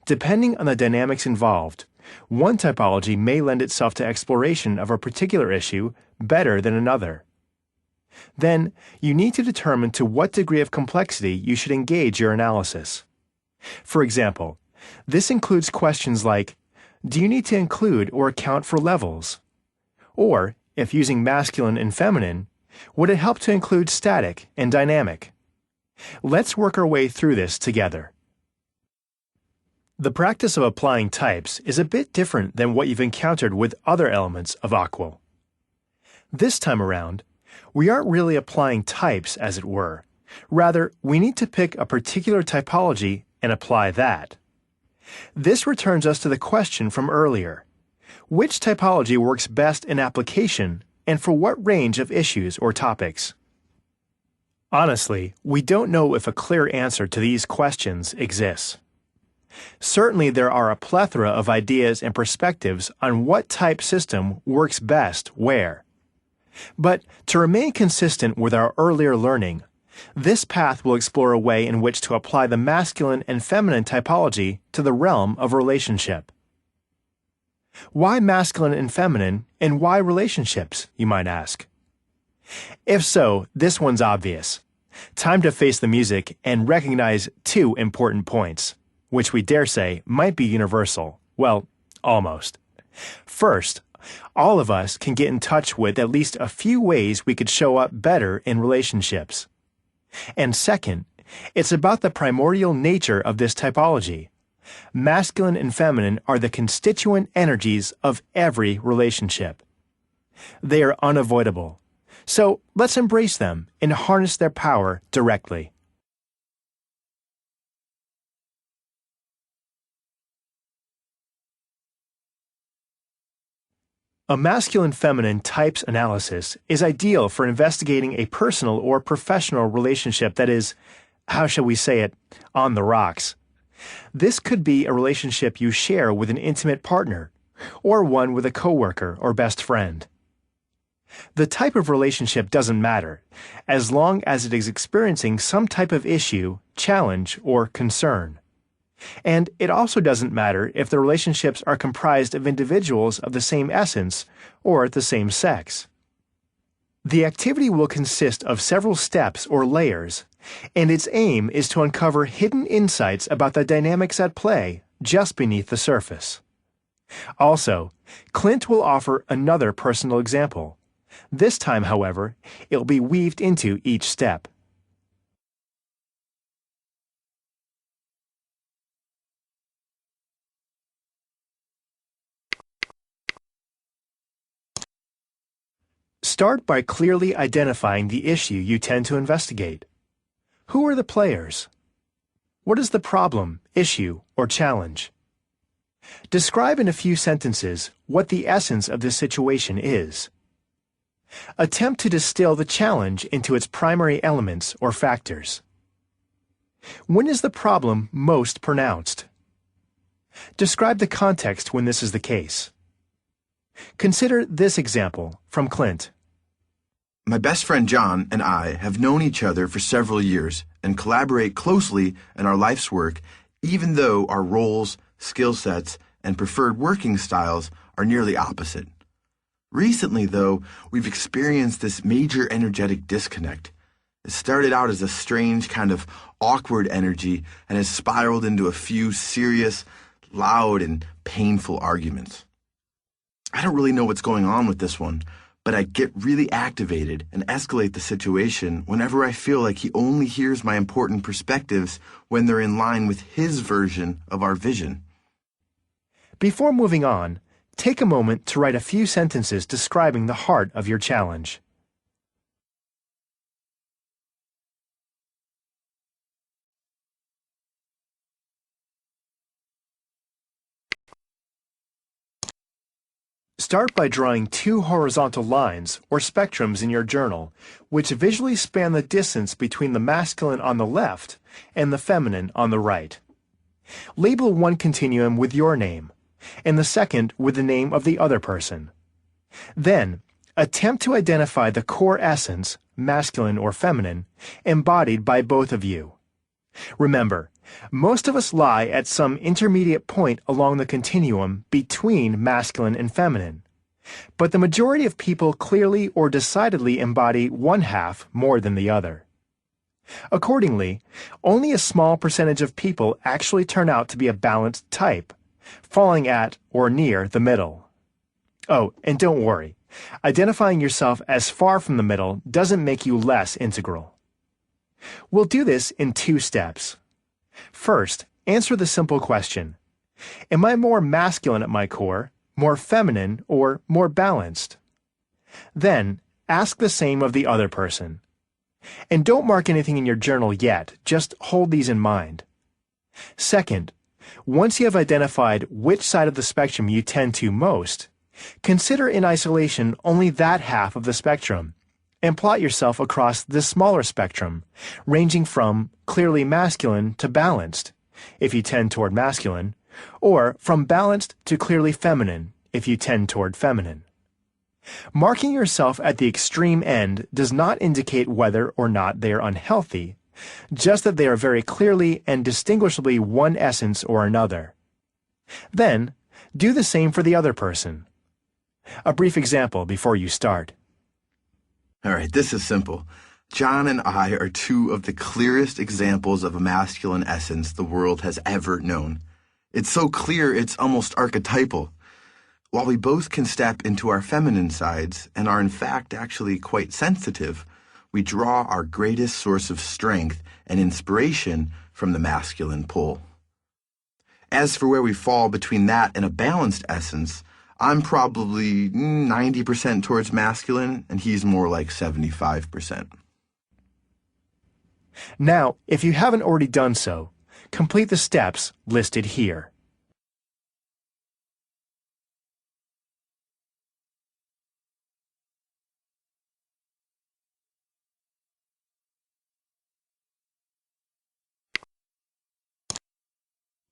Depending on the dynamics involved, one typology may lend itself to exploration of a particular issue better than another. Then, you need to determine to what degree of complexity you should engage your analysis. For example, this includes questions like, do you need to include or account for levels? Or, if using masculine and feminine, would it help to include static and dynamic? Let's work our way through this together. The practice of applying types is a bit different than what you've encountered with other elements of Aquil. This time around, we aren't really applying types, as it were. Rather, we need to pick a particular typology and apply that. This returns us to the question from earlier. Which typology works best in application, and for what range of issues or topics? Honestly, we don't know if a clear answer to these questions exists. Certainly there are a plethora of ideas and perspectives on what type system works best where. But to remain consistent with our earlier learning, this path will explore a way in which to apply the masculine and feminine typology to the realm of relationship. Why masculine and feminine, and why relationships, you might ask? If so, this one's obvious. Time to face the music and recognize two important points, which we dare say might be universal. Well, almost. First, all of us can get in touch with at least a few ways we could show up better in relationships. And second, it's about the primordial nature of this typology. Masculine and feminine are the constituent energies of every relationship. They are unavoidable. So let's embrace them and harness their power directly. A masculine-feminine types analysis is ideal for investigating a personal or professional relationship that is, how shall we say it, on the rocks. This could be a relationship you share with an intimate partner, or one with a coworker or best friend. The type of relationship doesn't matter, as long as it is experiencing some type of issue, challenge, or concern. And it also doesn't matter if the relationships are comprised of individuals of the same essence or the same sex. The activity will consist of several steps or layers, and its aim is to uncover hidden insights about the dynamics at play just beneath the surface. Also, Clint will offer another personal example. This time, however, it will be weaved into each step. Start by clearly identifying the issue you tend to investigate. Who are the players? What is the problem, issue, or challenge? Describe in a few sentences what the essence of this situation is. Attempt to distill the challenge into its primary elements or factors. When is the problem most pronounced? Describe the context when this is the case. Consider this example from Clint. My best friend John and I have known each other for several years and collaborate closely in our life's work, even though our roles, skill sets, and preferred working styles are nearly opposite. Recently, though, we've experienced this major energetic disconnect. It started out as a strange kind of awkward energy and has spiraled into a few serious, loud, and painful arguments. I don't really know what's going on with this one, but I get really activated and escalate the situation whenever I feel like he only hears my important perspectives when they're in line with his version of our vision. Before moving on, take a moment to write a few sentences describing the heart of your challenge. Start by drawing two horizontal lines or spectrums in your journal, which visually span the distance between the masculine on the left and the feminine on the right. Label one continuum with your name, and the second with the name of the other person. Then, attempt to identify the core essence, masculine or feminine, embodied by both of you. Remember, most of us lie at some intermediate point along the continuum between masculine and feminine, but the majority of people clearly or decidedly embody one half more than the other. Accordingly, only a small percentage of people actually turn out to be a balanced type, falling at or near the middle. Oh, and don't worry, identifying yourself as far from the middle doesn't make you less integral. We'll do this in two steps. First, answer the simple question: am I more masculine at my core, more feminine, or more balanced? Then, ask the same of the other person. And don't mark anything in your journal yet, just hold these in mind. Second, Once you have identified which side of the spectrum you tend to most, consider in isolation only that half of the spectrum, and plot yourself across the smaller spectrum, ranging from clearly masculine to balanced, if you tend toward masculine, or from balanced to clearly feminine, if you tend toward feminine. Marking yourself at the extreme end does not indicate whether or not they are unhealthy, just that they are very clearly and distinguishably one essence or another. Then, do the same for the other person. A brief example before you start. All right, this is simple. John and I are two of the clearest examples of a masculine essence the world has ever known. It's so clear it's almost archetypal. While we both can step into our feminine sides and are in fact actually quite sensitive, we draw our greatest source of strength and inspiration from the masculine pole. As for where we fall between that and a balanced essence, I'm probably 90% towards masculine, and he's more like 75%. Now, if you haven't already done so, complete the steps listed here.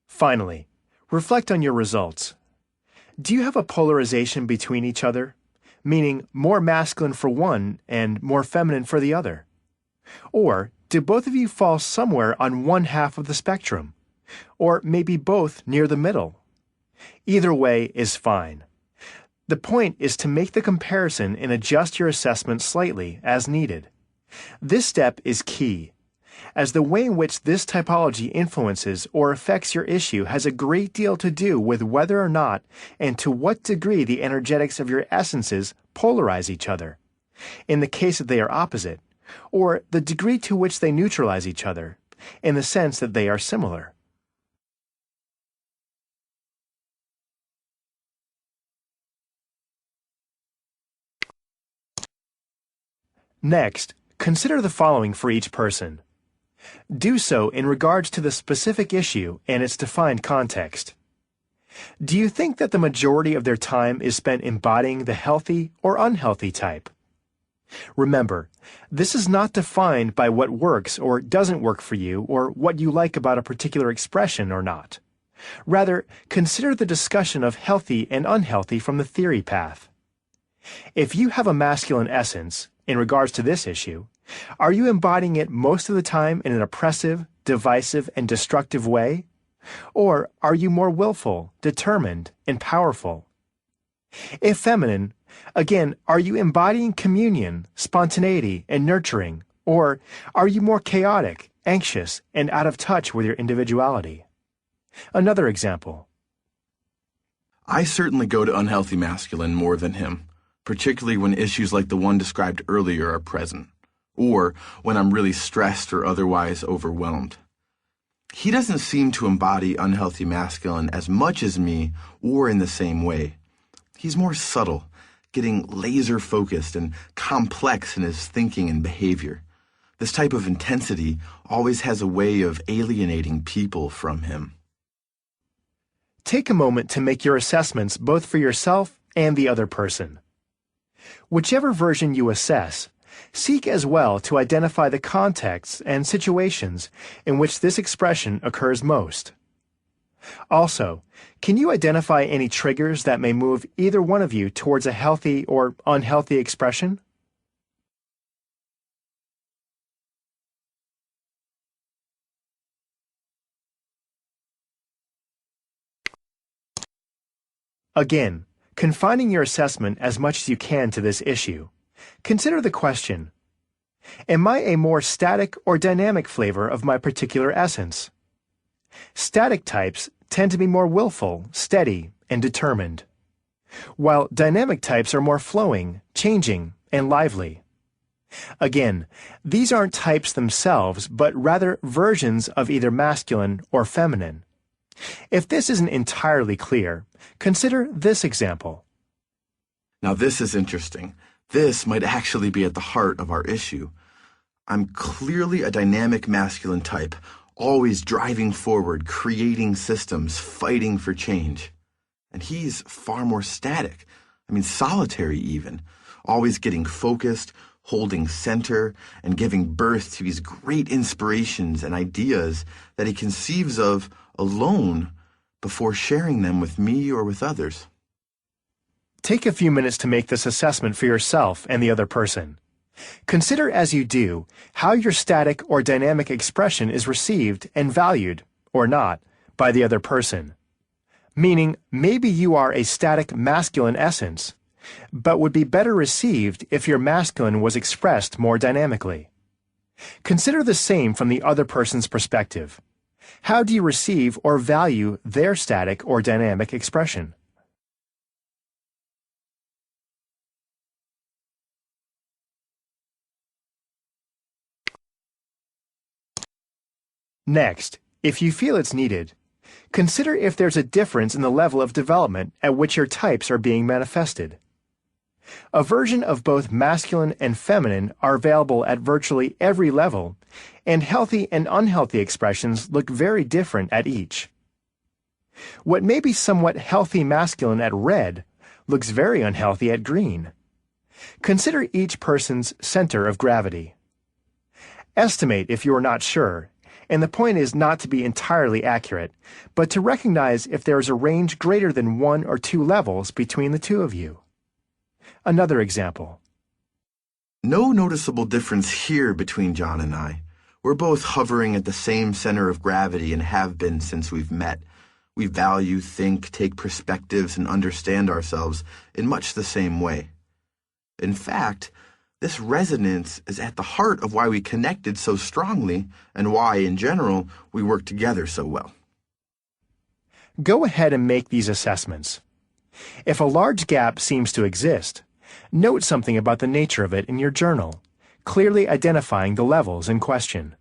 Finally, reflect on your results. Do you have a polarization between each other, meaning more masculine for one and more feminine for the other? Or do both of you fall somewhere on one half of the spectrum, or maybe both near the middle? Either way is fine. The point is to make the comparison and adjust your assessment slightly as needed. This step is key, as the way in which this typology influences or affects your issue has a great deal to do with whether or not and to what degree the energetics of your essences polarize each other, in the case that they are opposite, or the degree to which they neutralize each other, in the sense that they are similar. Next, consider the following for each person. Do so in regards to the specific issue and its defined context. Do you think that the majority of their time is spent embodying the healthy or unhealthy type? Remember, this is not defined by what works or doesn't work for you or what you like about a particular expression or not. Rather, consider the discussion of healthy and unhealthy from the theory path. If you have a masculine essence, in regards to this issue, are you embodying it most of the time in an oppressive, divisive, and destructive way? Or are you more willful, determined, and powerful? If feminine, again, are you embodying communion, spontaneity, and nurturing? Or are you more chaotic, anxious, and out of touch with your individuality? Another example. I certainly go to unhealthy masculine more than him, particularly when issues like the one described earlier are present, or when I'm really stressed or otherwise overwhelmed. He doesn't seem to embody unhealthy masculine as much as me or in the same way. He's more subtle, getting laser-focused and complex in his thinking and behavior. This type of intensity always has a way of alienating people from him. Take a moment to make your assessments both for yourself and the other person. Whichever version you assess, seek as well to identify the contexts and situations in which this expression occurs most. Also, can you identify any triggers that may move either one of you towards a healthy or unhealthy expression? Again, confining your assessment as much as you can to this issue, consider the question: am I a more static or dynamic flavor of my particular essence? Static types tend to be more willful, steady, and determined, while dynamic types are more flowing, changing, and lively. Again, these aren't types themselves, but rather versions of either masculine or feminine. If this isn't entirely clear, consider this example. Now this is interesting. This might actually be at the heart of our issue. I'm clearly a dynamic masculine type, always driving forward, creating systems, fighting for change. And he's far more static. Solitary even, always getting focused, holding center, and giving birth to these great inspirations and ideas that he conceives of alone before sharing them with me or with others. Take a few minutes to make this assessment for yourself and the other person. Consider as you do how your static or dynamic expression is received and valued, or not, by the other person. Meaning, maybe you are a static masculine essence, but would be better received if your masculine was expressed more dynamically. Consider the same from the other person's perspective. How do you receive or value their static or dynamic expression? Next, if you feel it's needed, consider if there's a difference in the level of development at which your types are being manifested. A version of both masculine and feminine are available at virtually every level, and healthy and unhealthy expressions look very different at each. What may be somewhat healthy masculine at red looks very unhealthy at green. Consider each person's center of gravity. Estimate if you are not sure, and the point is not to be entirely accurate, but to recognize if there is a range greater than 1 or 2 levels between the two of you. Another example. No noticeable difference here between John and I. We're both hovering at the same center of gravity and have been since we've met. We value, think, take perspectives, and understand ourselves in much the same way. In fact, this resonance is at the heart of why we connected so strongly and why, in general, we work together so well. Go ahead and make these assessments. If a large gap seems to exist, note something about the nature of it in your journal, clearly identifying the levels in question.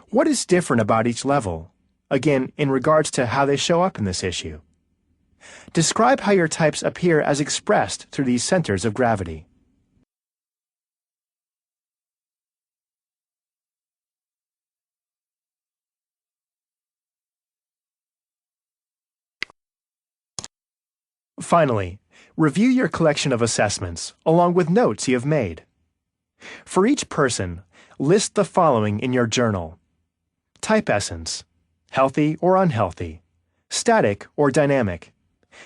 What is different about each level, again, in regards to how they show up in this issue? Describe how your types appear as expressed through these centers of gravity. Finally, review your collection of assessments along with notes you have made. For each person, list the following in your journal: type essence, healthy or unhealthy, static or dynamic,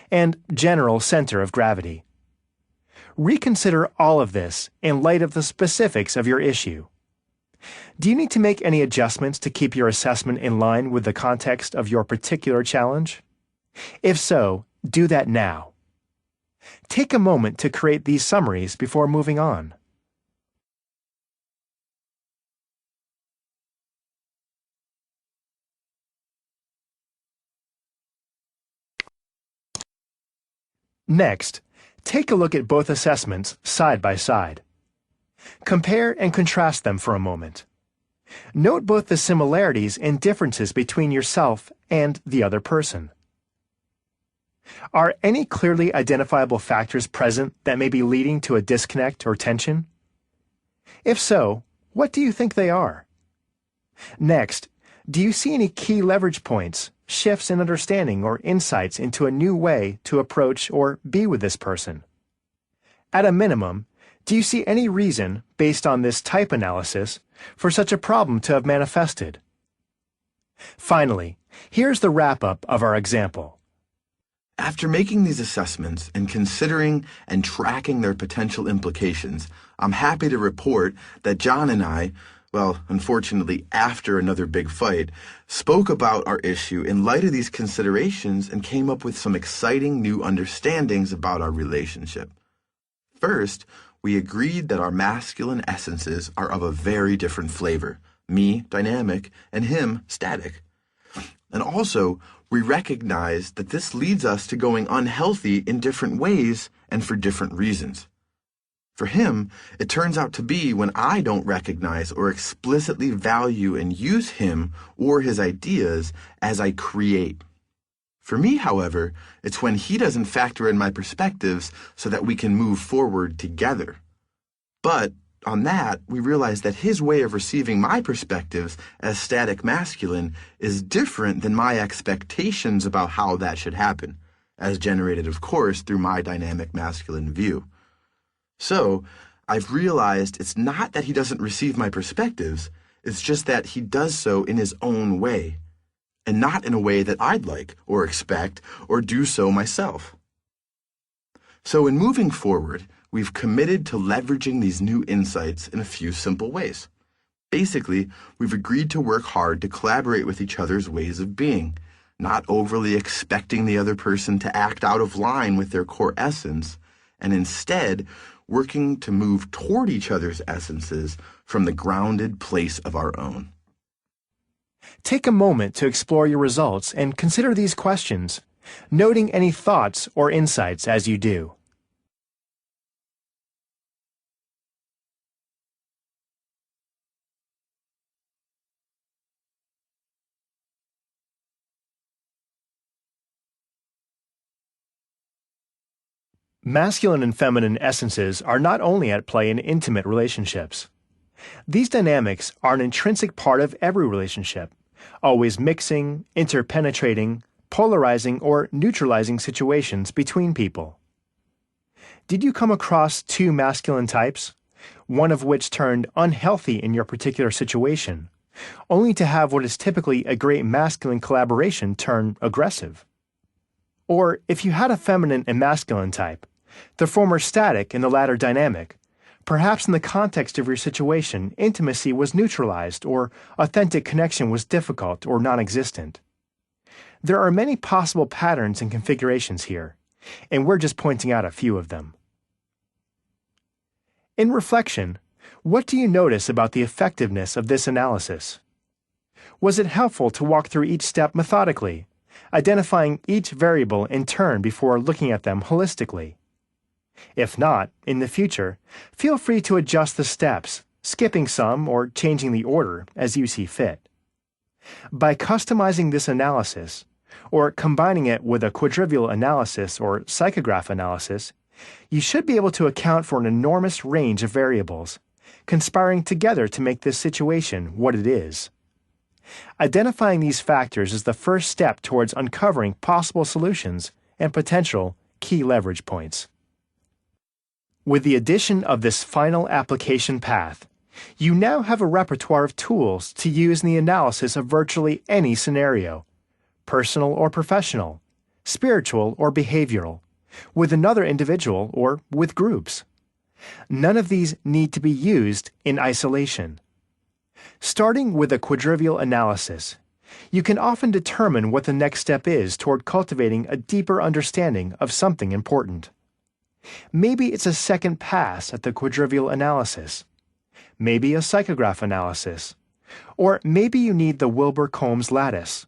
and general center of gravity. Reconsider all of this in light of the specifics of your issue. Do you need to make any adjustments to keep your assessment in line with the context of your particular challenge? If so, do that now. Take a moment to create these summaries before moving on. Next, take a look at both assessments side by side. Compare and contrast them for a moment. Note both the similarities and differences between yourself and the other person. Are any clearly identifiable factors present that may be leading to a disconnect or tension? If so, what do you think they are? Next, do you see any key leverage points, shifts in understanding, or insights into a new way to approach or be with this person? At a minimum, do you see any reason, based on this type analysis, for such a problem to have manifested? Finally, here's the wrap-up of our example. After making these assessments and considering and tracking their potential implications, I'm happy to report that John and I, unfortunately after another big fight, spoke about our issue in light of these considerations and came up with some exciting new understandings about our relationship. First, we agreed that our masculine essences are of a very different flavor, me dynamic and him static. And also, we recognize that this leads us to going unhealthy in different ways and for different reasons. For him, it turns out to be when I don't recognize or explicitly value and use him or his ideas as I create. For me, however, it's when he doesn't factor in my perspectives so that we can move forward together. But on that, we realize that his way of receiving my perspectives as static masculine is different than my expectations about how that should happen, as generated, of course, through my dynamic masculine view. So, I've realized it's not that he doesn't receive my perspectives, it's just that he does so in his own way, and not in a way that I'd like, or expect, or do so myself. So in moving forward, we've committed to leveraging these new insights in a few simple ways. Basically, we've agreed to work hard to collaborate with each other's ways of being, not overly expecting the other person to act out of line with their core essence, and instead working to move toward each other's essences from the grounded place of our own. Take a moment to explore your results and consider these questions, noting any thoughts or insights as you do. Masculine and feminine essences are not only at play in intimate relationships. These dynamics are an intrinsic part of every relationship, always mixing, interpenetrating, polarizing, or neutralizing situations between people. Did you come across two masculine types, one of which turned unhealthy in your particular situation, only to have what is typically a great masculine collaboration turn aggressive? Or if you had a feminine and masculine type, the former static and the latter dynamic, perhaps in the context of your situation, intimacy was neutralized or authentic connection was difficult or non-existent. There are many possible patterns and configurations here, and we're just pointing out a few of them. In reflection, what do you notice about the effectiveness of this analysis? Was it helpful to walk through each step methodically, identifying each variable in turn before looking at them holistically? If not, in the future, feel free to adjust the steps, skipping some or changing the order as you see fit. By customizing this analysis, or combining it with a quadrivial analysis or psychograph analysis, you should be able to account for an enormous range of variables, conspiring together to make this situation what it is. Identifying these factors is the first step towards uncovering possible solutions and potential key leverage points. With the addition of this final application path, you now have a repertoire of tools to use in the analysis of virtually any scenario, personal or professional, spiritual or behavioral, with another individual or with groups. None of these need to be used in isolation. Starting with a quadrivial analysis, you can often determine what the next step is toward cultivating a deeper understanding of something important. Maybe it's a second pass at the quadrivial analysis. Maybe a psychograph analysis. Or maybe you need the Wilber-Combs lattice,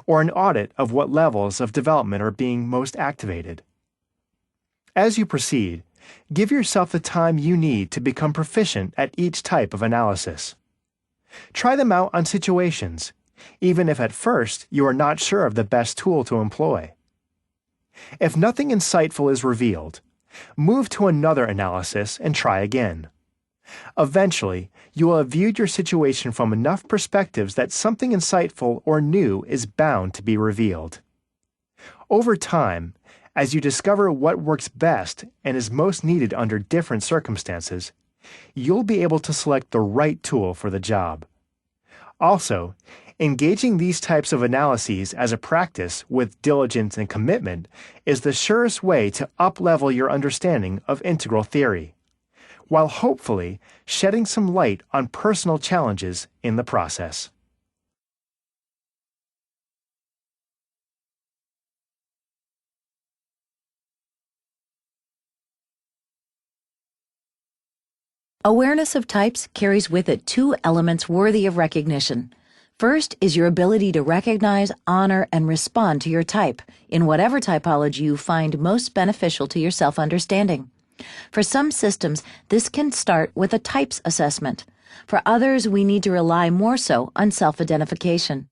or an audit of what levels of development are being most activated. As you proceed, give yourself the time you need to become proficient at each type of analysis. Try them out on situations, even if at first you are not sure of the best tool to employ. If nothing insightful is revealed, move to another analysis and try again. Eventually, you will have viewed your situation from enough perspectives that something insightful or new is bound to be revealed. Over time, as you discover what works best and is most needed under different circumstances, you'll be able to select the right tool for the job. Also, engaging these types of analyses as a practice with diligence and commitment is the surest way to up-level your understanding of integral theory, while hopefully shedding some light on personal challenges in the process. Awareness of types carries with it two elements worthy of recognition. First is your ability to recognize, honor, and respond to your type in whatever typology you find most beneficial to your self-understanding. For some systems, this can start with a types assessment. For others, we need to rely more so on self-identification.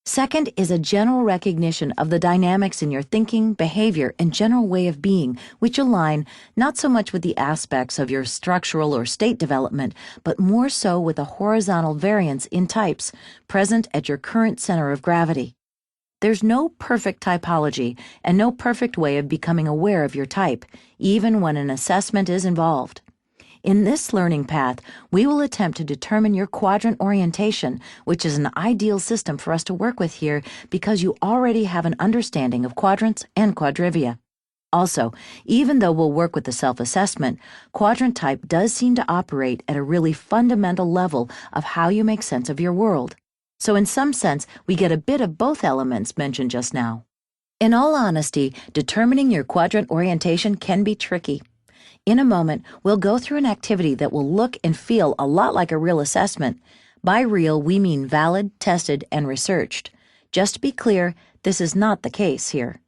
Second is a general recognition of the dynamics in your thinking, behavior, and general way of being, which align not so much with the aspects of your structural or state development, but more so with a horizontal variance in types present at your current center of gravity. There's no perfect typology and no perfect way of becoming aware of your type, even when an assessment is involved. In this learning path, we will attempt to determine your quadrant orientation, which is an ideal system for us to work with here because you already have an understanding of quadrants and quadrivia. Also, even though we'll work with the self-assessment, quadrant type does seem to operate at a really fundamental level of how you make sense of your world. So in some sense, we get a bit of both elements mentioned just now. In all honesty, determining your quadrant orientation can be tricky. In a moment, we'll go through an activity that will look and feel a lot like a real assessment. By real, we mean valid, tested, and researched. Just to be clear, this is not the case here.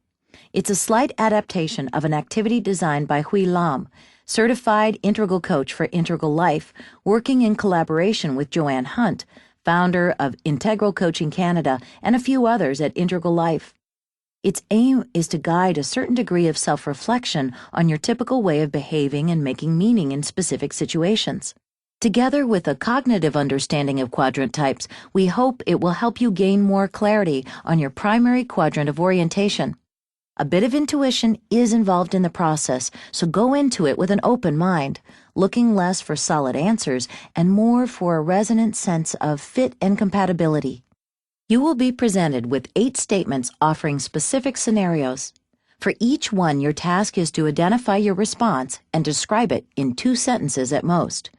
It's a slight adaptation of an activity designed by Wilber, certified integral coach for integral life, working in collaboration with Joanne Hunt, founder of Integral Coaching Canada, and a few others at Integral Life. Its aim is to guide a certain degree of self-reflection on your typical way of behaving and making meaning in specific situations. Together with a cognitive understanding of quadrant types, we hope it will help you gain more clarity on your primary quadrant of orientation. A bit of intuition is involved in the process, so go into it with an open mind, looking less for solid answers and more for a resonant sense of fit and compatibility. You will be presented with 8 statements offering specific scenarios. For each one, your task is to identify your response and describe it in 2 sentences at most.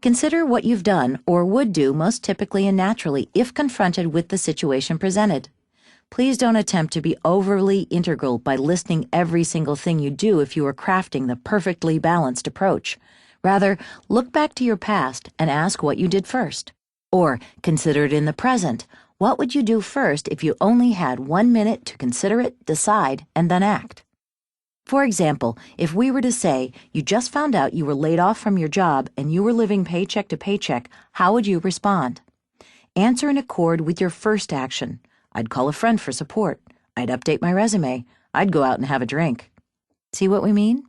Consider what you've done or would do most typically and naturally if confronted with the situation presented. Please don't attempt to be overly integral by listing every single thing you do if you are crafting the perfectly balanced approach. Rather, look back to your past and ask what you did first. Or consider it in the present. What would you do first if you only had 1 minute to consider it, decide, and then act? For example, if we were to say you just found out you were laid off from your job and you were living paycheck to paycheck, how would you respond? Answer in accord with your first action. I'd call a friend for support. I'd update my resume. I'd go out and have a drink. See what we mean?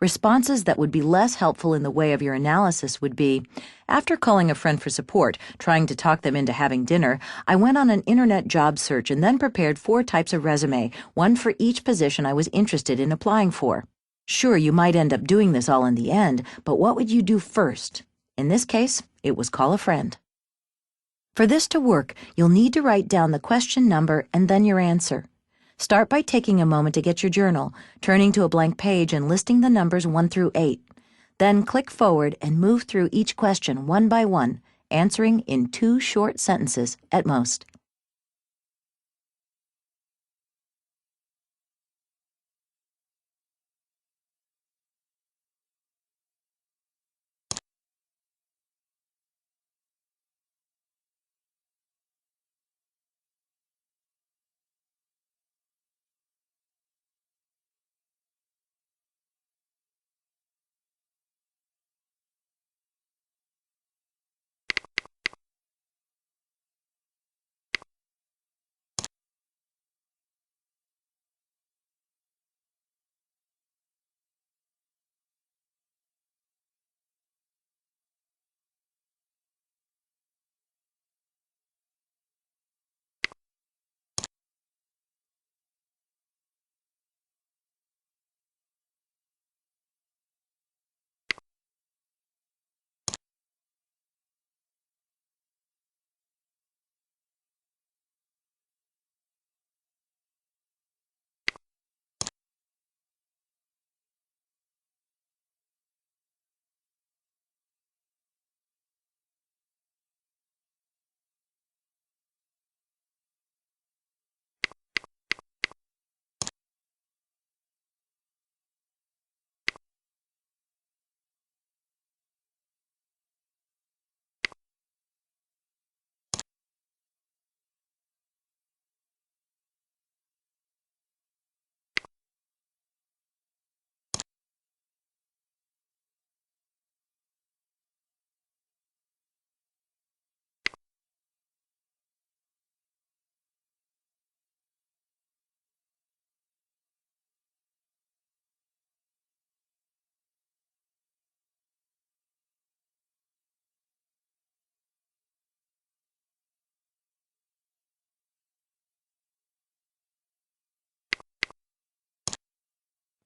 Responses that would be less helpful in the way of your analysis would be, after calling a friend for support, trying to talk them into having dinner, I went on an internet job search and then prepared 4 types of resume, 1 for each position I was interested in applying for. Sure, you might end up doing this all in the end, but what would you do first? In this case, it was call a friend. For this to work, you'll need to write down the question number and then your answer. Start by taking a moment to get your journal, turning to a blank page and listing the numbers 1 through 8. Then click forward and move through each question one by one, answering in 2 short sentences at most.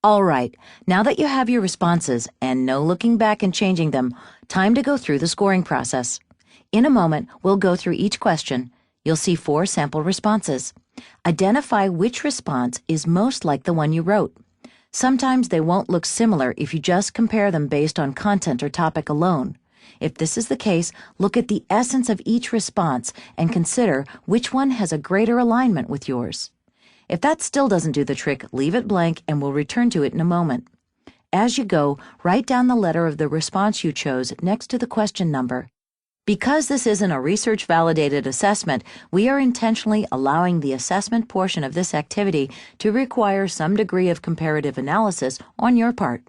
All right, now that you have your responses and no looking back and changing them, time to go through the scoring process. In a moment, we'll go through each question. You'll see 4 sample responses. Identify which response is most like the one you wrote. Sometimes they won't look similar if you just compare them based on content or topic alone. If this is the case, look at the essence of each response and consider which one has a greater alignment with yours. If that still doesn't do the trick, leave it blank and we'll return to it in a moment. As you go, write down the letter of the response you chose next to the question number. Because this isn't a research-validated assessment, we are intentionally allowing the assessment portion of this activity to require some degree of comparative analysis on your part.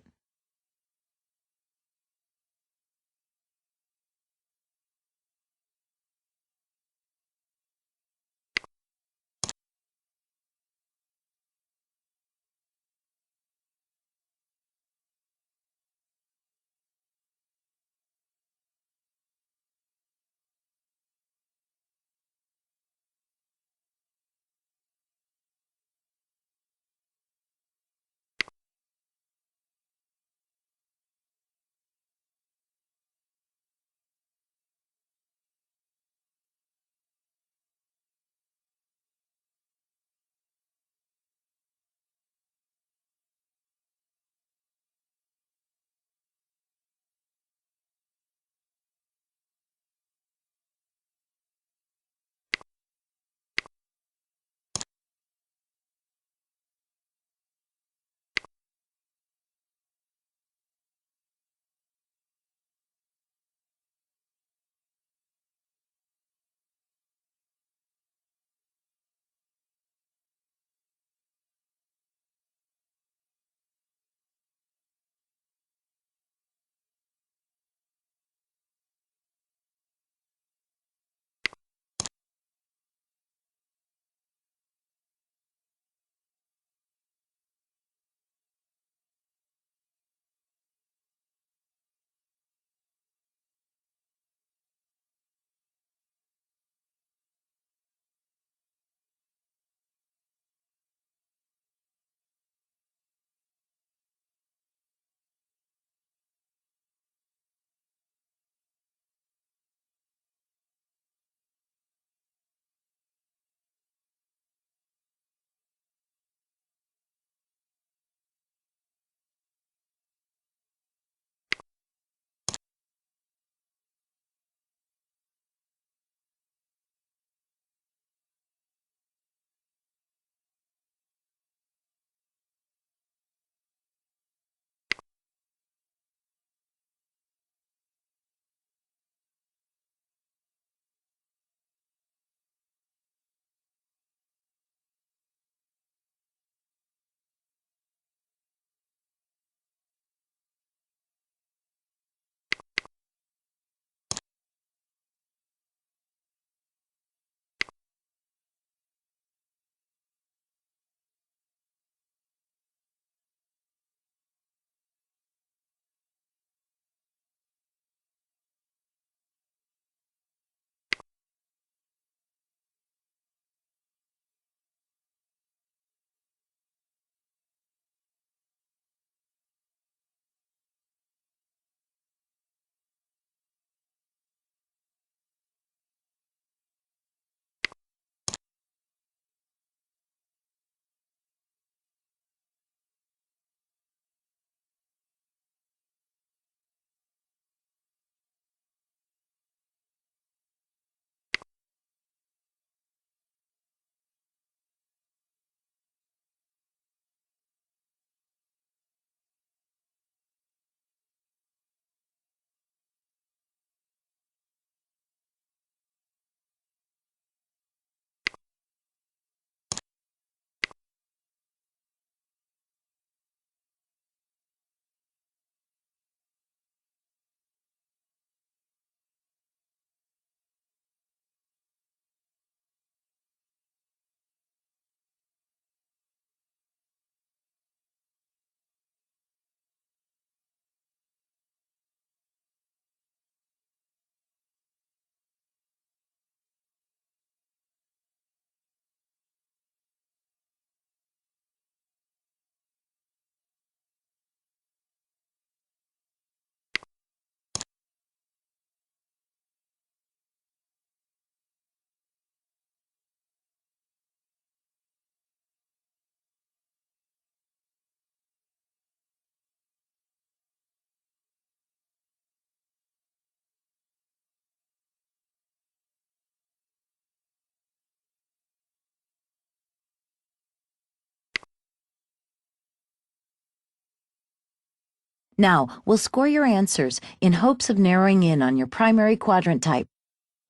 Now, we'll score your answers in hopes of narrowing in on your primary quadrant type.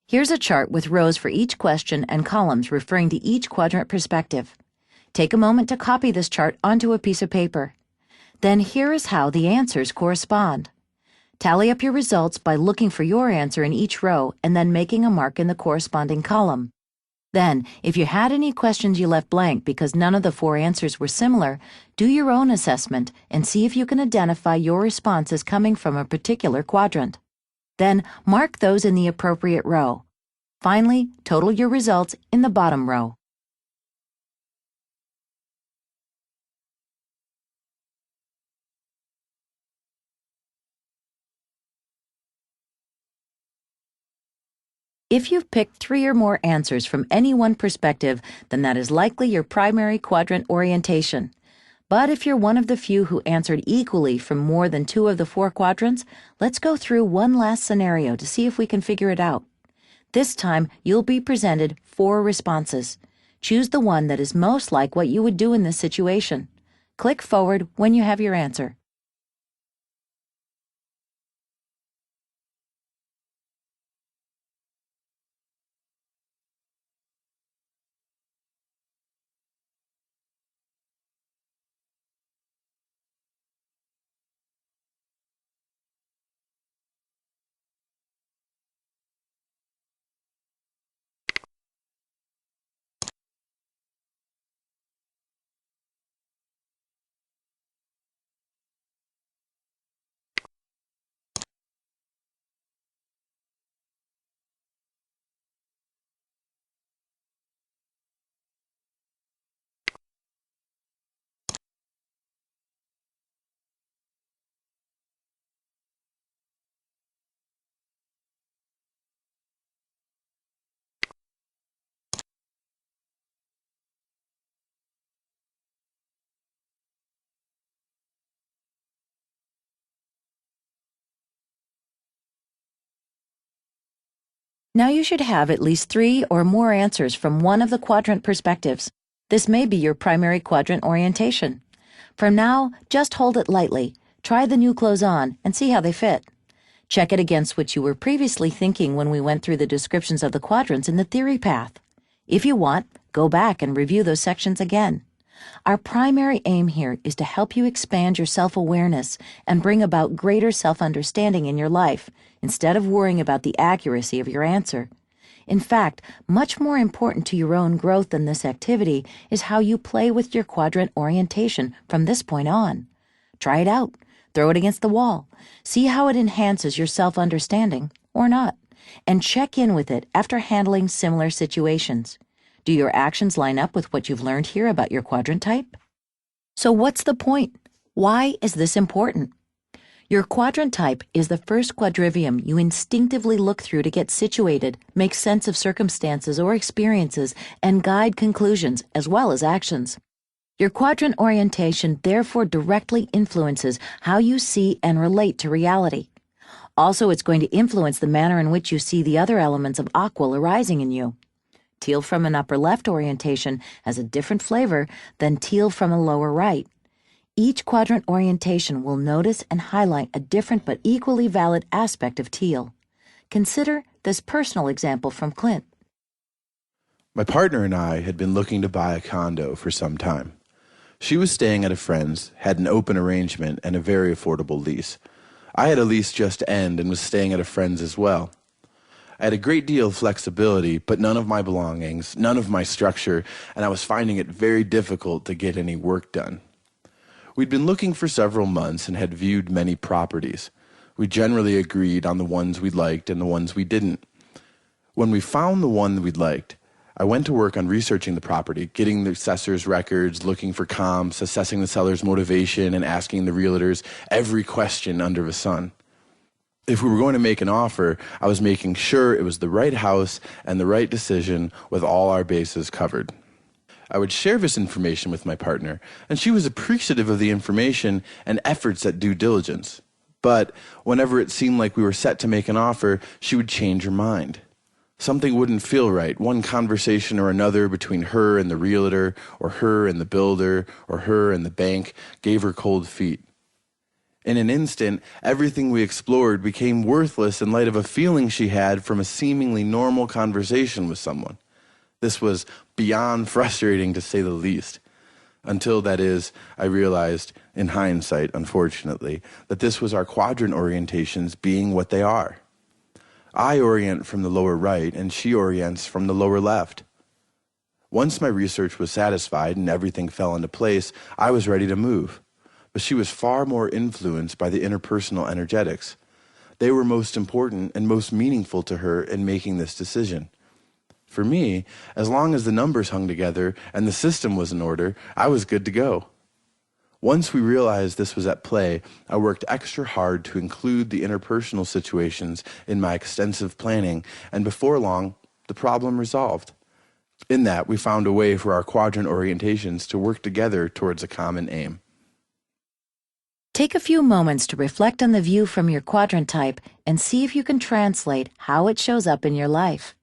Here's a chart with rows for each question and columns referring to each quadrant perspective. Take a moment to copy this chart onto a piece of paper. Then here is how the answers correspond. Tally up your results by looking for your answer in each row and then making a mark in the corresponding column. Then, if you had any questions you left blank because none of the 4 answers were similar, do your own assessment and see if you can identify your responses coming from a particular quadrant. Then, mark those in the appropriate row. Finally, total your results in the bottom row. If you've picked 3 or more answers from any one perspective, then that is likely your primary quadrant orientation. But if you're one of the few who answered equally from more than 2 of the 4 quadrants, let's go through one last scenario to see if we can figure it out. This time, you'll be presented 4 responses. Choose the one that is most like what you would do in this situation. Click forward when you have your answer. Now you should have at least 3 or more answers from one of the quadrant perspectives. This may be your primary quadrant orientation. From now, just hold it lightly, try the new clothes on, and see how they fit. Check it against what you were previously thinking when we went through the descriptions of the quadrants in the theory path. If you want, go back and review those sections again. Our primary aim here is to help you expand your self-awareness and bring about greater self-understanding in your life, instead of worrying about the accuracy of your answer. In fact, much more important to your own growth than this activity is how you play with your quadrant orientation from this point on. Try it out. Throw it against the wall. See how it enhances your self-understanding, or not, and check in with it after handling similar situations. Do your actions line up with what you've learned here about your quadrant type? So what's the point? Why is this important? Your quadrant type is the first quadrivium you instinctively look through to get situated, make sense of circumstances or experiences, and guide conclusions as well as actions. Your quadrant orientation therefore directly influences how you see and relate to reality. Also, it's going to influence the manner in which you see the other elements of aqua arising in you. Teal from an upper left orientation has a different flavor than teal from a lower right. Each quadrant orientation will notice and highlight a different but equally valid aspect of teal. Consider this personal example from Clint. My partner and I had been looking to buy a condo for some time. She was staying at a friend's, had an open arrangement, and a very affordable lease. I had a lease just end and was staying at a friend's as well. I had a great deal of flexibility, but none of my belongings, none of my structure, and I was finding it very difficult to get any work done. We'd been looking for several months and had viewed many properties. We generally agreed on the ones we liked and the ones we didn't. When we found the one we'd liked, I went to work on researching the property, getting the assessor's records, looking for comps, assessing the seller's motivation, and asking the realtors every question under the sun. If we were going to make an offer, I was making sure it was the right house and the right decision with all our bases covered. I would share this information with my partner, and she was appreciative of the information and efforts at due diligence. But whenever it seemed like we were set to make an offer, she would change her mind. Something wouldn't feel right, one conversation or another between her and the realtor, or her and the builder, or her and the bank, gave her cold feet. In an instant, everything we explored became worthless in light of a feeling she had from a seemingly normal conversation with someone. This was beyond frustrating, to say the least. Until, that is, I realized, in hindsight, unfortunately, that this was our quadrant orientations being what they are. I orient from the lower right, and she orients from the lower left. Once my research was satisfied and everything fell into place, I was ready to move. But she was far more influenced by the interpersonal energetics. They were most important and most meaningful to her in making this decision. For me, as long as the numbers hung together and the system was in order, I was good to go. Once we realized this was at play, I worked extra hard to include the interpersonal situations in my extensive planning, and before long, the problem resolved. In that, we found a way for our quadrant orientations to work together towards a common aim. Take a few moments to reflect on the view from your quadrant type and see if you can translate how it shows up in your life.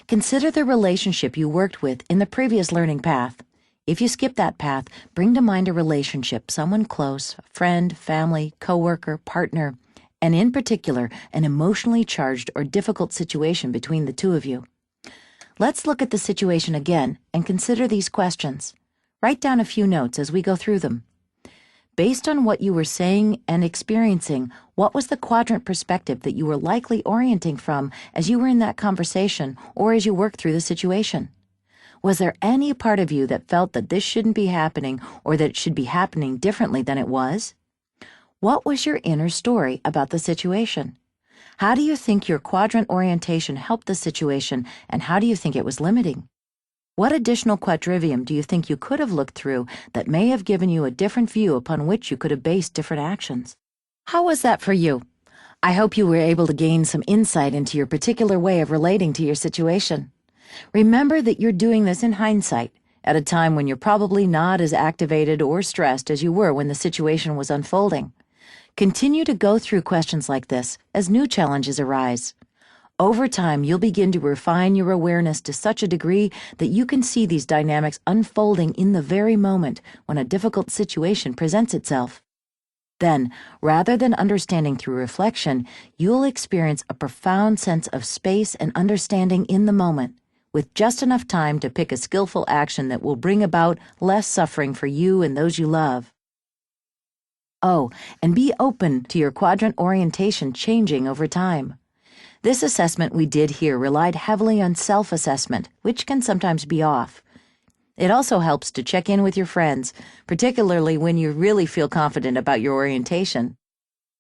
Consider the relationship you worked with in the previous learning path. If you skip that path, bring to mind a relationship, someone close, a friend, family, coworker, partner, and in particular, an emotionally charged or difficult situation between the two of you. Let's look at the situation again and consider these questions. Write down a few notes as we go through them. Based on what you were saying and experiencing, what was the quadrant perspective that you were likely orienting from as you were in that conversation or as you worked through the situation? Was there any part of you that felt that this shouldn't be happening or that it should be happening differently than it was? What was your inner story about the situation? How do you think your quadrant orientation helped the situation, and how do you think it was limiting? What additional quadrivium do you think you could have looked through that may have given you a different view upon which you could have based different actions? How was that for you? I hope you were able to gain some insight into your particular way of relating to your situation. Remember that you're doing this in hindsight, at a time when you're probably not as activated or stressed as you were when the situation was unfolding. Continue to go through questions like this as new challenges arise. Over time, you'll begin to refine your awareness to such a degree that you can see these dynamics unfolding in the very moment when a difficult situation presents itself. Then, rather than understanding through reflection, you'll experience a profound sense of space and understanding in the moment, with just enough time to pick a skillful action that will bring about less suffering for you and those you love. Oh, and be open to your quadrant orientation changing over time. This assessment we did here relied heavily on self-assessment, which can sometimes be off. It also helps to check in with your friends, particularly when you really feel confident about your orientation.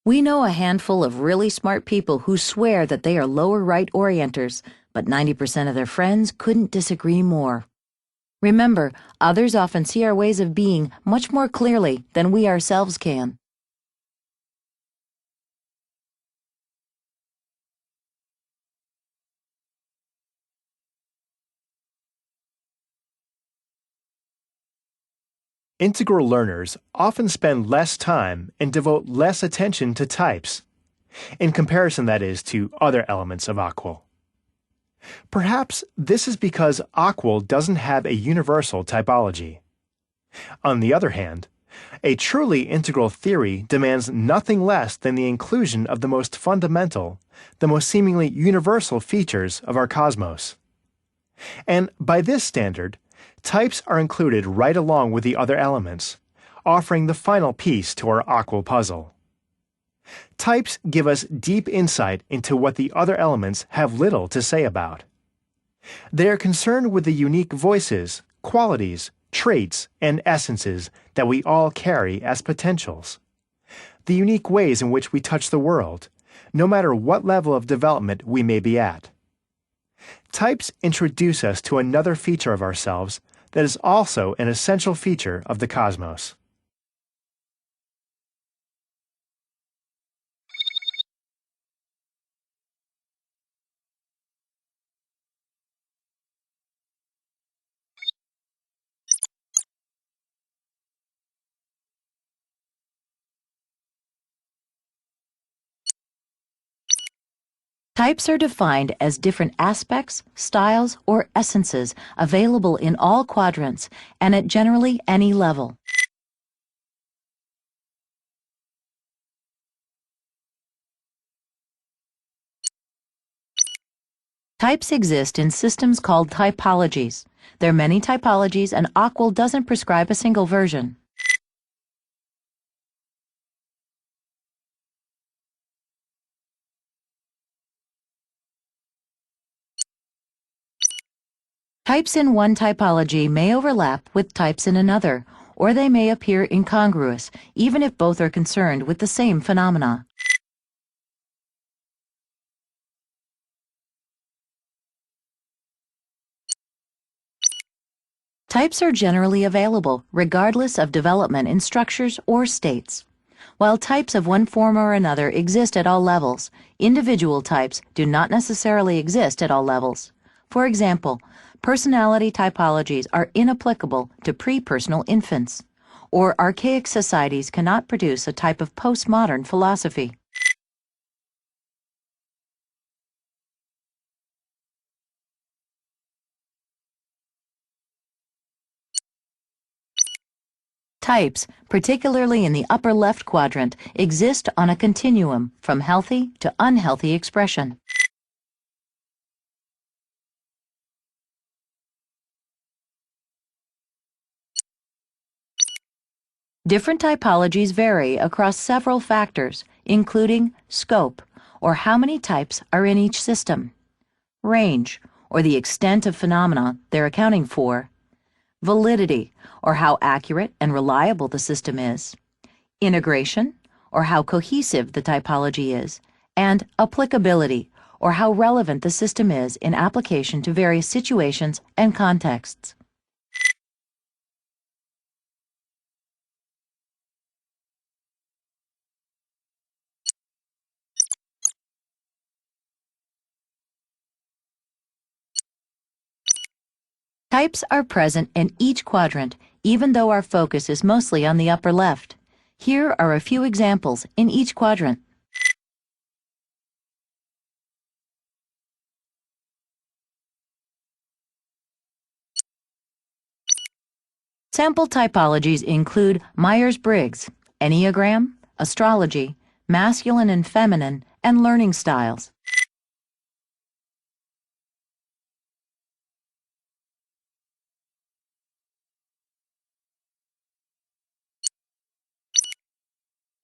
We know a handful of really smart people who swear that they are lower right orienters, but 90% of their friends couldn't disagree more. Remember, others often see our ways of being much more clearly than we ourselves can. Integral learners often spend less time and devote less attention to types, in comparison, that is, to other elements of AQUIL. Perhaps this is because AQUIL doesn't have a universal typology. On the other hand, a truly integral theory demands nothing less than the inclusion of the most fundamental, the most seemingly universal features of our cosmos. And by this standard, types are included right along with the other elements, offering the final piece to our AQUIL puzzle. Types give us deep insight into what the other elements have little to say about. They are concerned with the unique voices, qualities, traits, and essences that we all carry as potentials. The unique ways in which we touch the world, no matter what level of development we may be at. Types introduce us to another feature of ourselves that is also an essential feature of the cosmos. Types are defined as different aspects, styles, or essences available in all quadrants and at generally any level. Types exist in systems called typologies. There are many typologies, and AQUIL doesn't prescribe a single version. Types in one typology may overlap with types in another, or they may appear incongruous, even if both are concerned with the same phenomena. Types are generally available, regardless of development in structures or states. While types of one form or another exist at all levels, individual types do not necessarily exist at all levels. For example, personality typologies are inapplicable to pre-personal infants, or archaic societies cannot produce a type of postmodern philosophy. Types, particularly in the upper left quadrant, exist on a continuum from healthy to unhealthy expression. Different typologies vary across several factors, including scope, or how many types are in each system, range, or the extent of phenomena they're accounting for, validity, or how accurate and reliable the system is, integration, or how cohesive the typology is, and applicability, or how relevant the system is in application to various situations and contexts. Types are present in each quadrant, even though our focus is mostly on the upper left. Here are a few examples in each quadrant. Sample typologies include Myers-Briggs, Enneagram, astrology, masculine and feminine, and learning styles.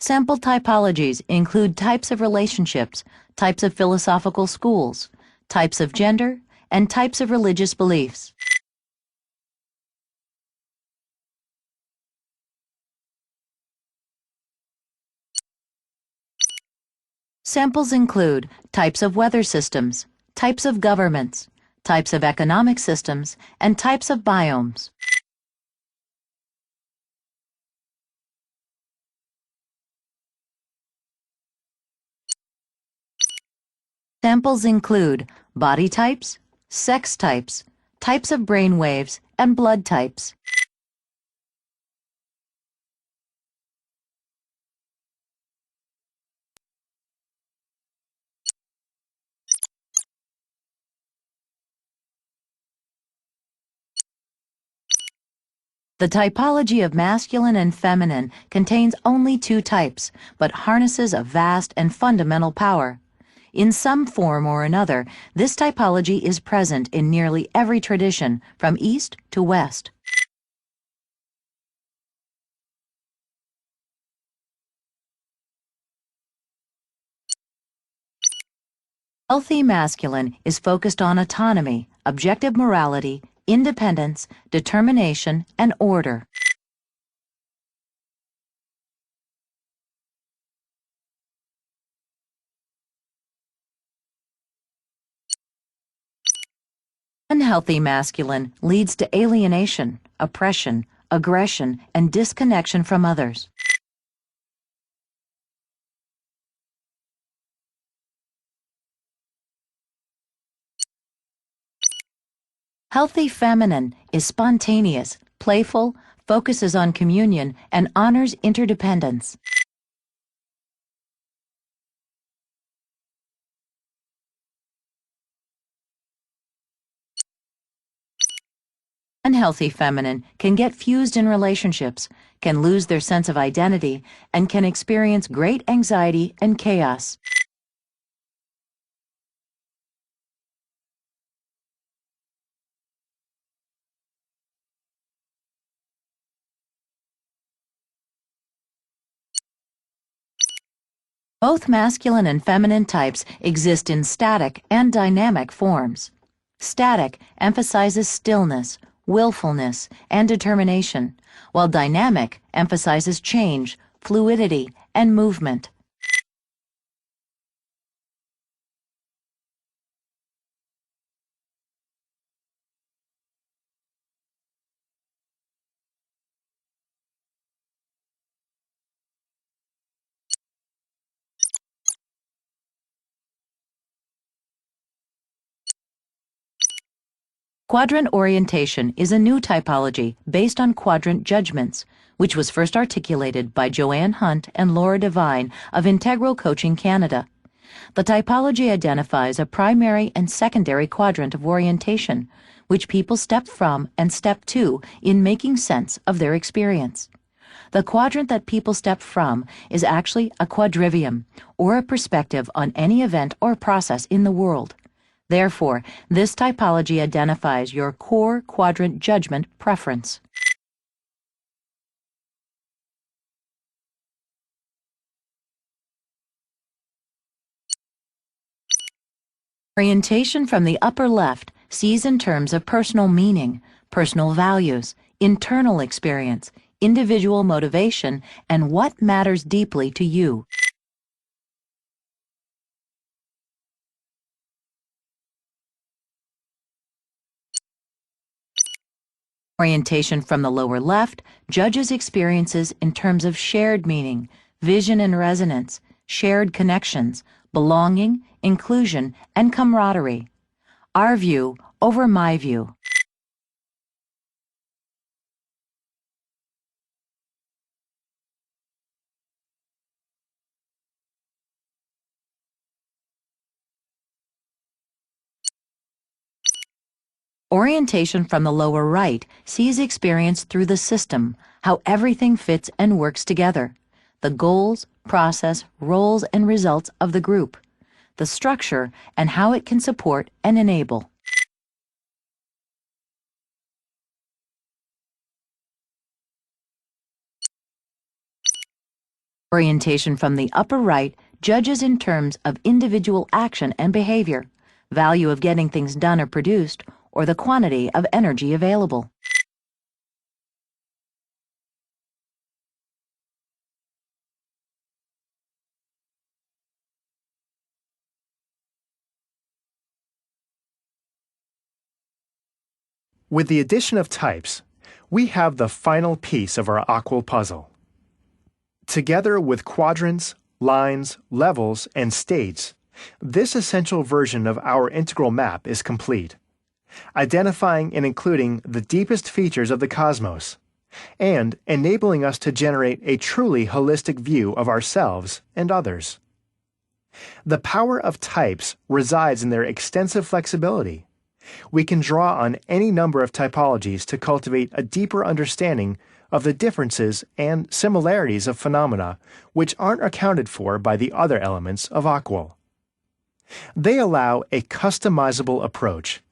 Sample typologies include types of relationships, types of philosophical schools, types of gender, and types of religious beliefs. Samples include types of weather systems, types of governments, types of economic systems, and types of biomes. Samples include body types, sex types, types of brain waves, and blood types. The typology of masculine and feminine contains only two types, but harnesses a vast and fundamental power. In some form or another, this typology is present in nearly every tradition, from east to west. Healthy masculine is focused on autonomy, objective morality, independence, determination, and order. Unhealthy masculine leads to alienation, oppression, aggression, and disconnection from others. Healthy feminine is spontaneous, playful, focuses on communion, and honors interdependence. Unhealthy feminine can get fused in relationships, can lose their sense of identity, and can experience great anxiety and chaos. Both masculine and feminine types exist in static and dynamic forms. Static emphasizes stillness, willfulness, and determination, while dynamic emphasizes change, fluidity, and movement. Quadrant orientation is a new typology based on quadrant judgments, which was first articulated by Joanne Hunt and Laura Devine of Integral Coaching Canada. The typology identifies a primary and secondary quadrant of orientation, which people step from and step to in making sense of their experience. The quadrant that people step from is actually a quadrivium, or a perspective on any event or process in the world. Therefore, this typology identifies your core quadrant judgment preference. Orientation from the upper left sees in terms of personal meaning, personal values, internal experience, individual motivation, and what matters deeply to you. Orientation from the lower left judges experiences in terms of shared meaning, vision and resonance, shared connections, belonging, inclusion, and camaraderie. Our view over my view. Orientation from the lower right sees experience through the system, how everything fits and works together, the goals, process, roles, and results of the group, the structure, and how it can support and enable. Orientation from the upper right judges in terms of individual action and behavior, value of getting things done or produced, or the quantity of energy available. With the addition of types, we have the final piece of our AQUIL puzzle. Together with quadrants, lines, levels, and states, this essential version of our integral map is complete, identifying and including the deepest features of the cosmos, and enabling us to generate a truly holistic view of ourselves and others. The power of types resides in their extensive flexibility. We can draw on any number of typologies to cultivate a deeper understanding of the differences and similarities of phenomena which aren't accounted for by the other elements of AQUIL. They allow a customizable approach,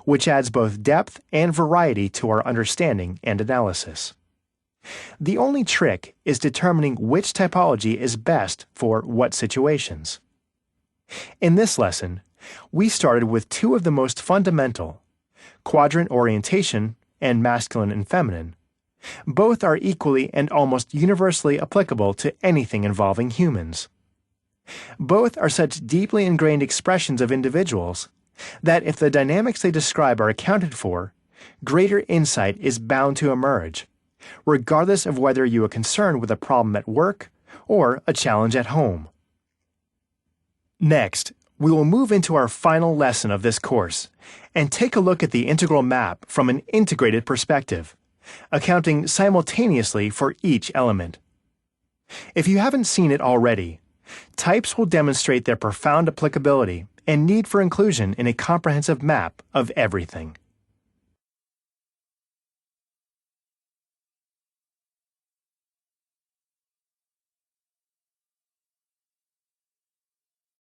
which adds both depth and variety to our understanding and analysis. The only trick is determining which typology is best for what situations. In this lesson, we started with two of the most fundamental, quadrant orientation and masculine and feminine. Both are equally and almost universally applicable to anything involving humans. Both are such deeply ingrained expressions of individuals that if the dynamics they describe are accounted for, greater insight is bound to emerge, regardless of whether you are concerned with a problem at work or a challenge at home. Next, we will move into our final lesson of this course and take a look at the integral map from an integrated perspective, accounting simultaneously for each element. If you haven't seen it already, types will demonstrate their profound applicability and need for inclusion in a comprehensive map of everything.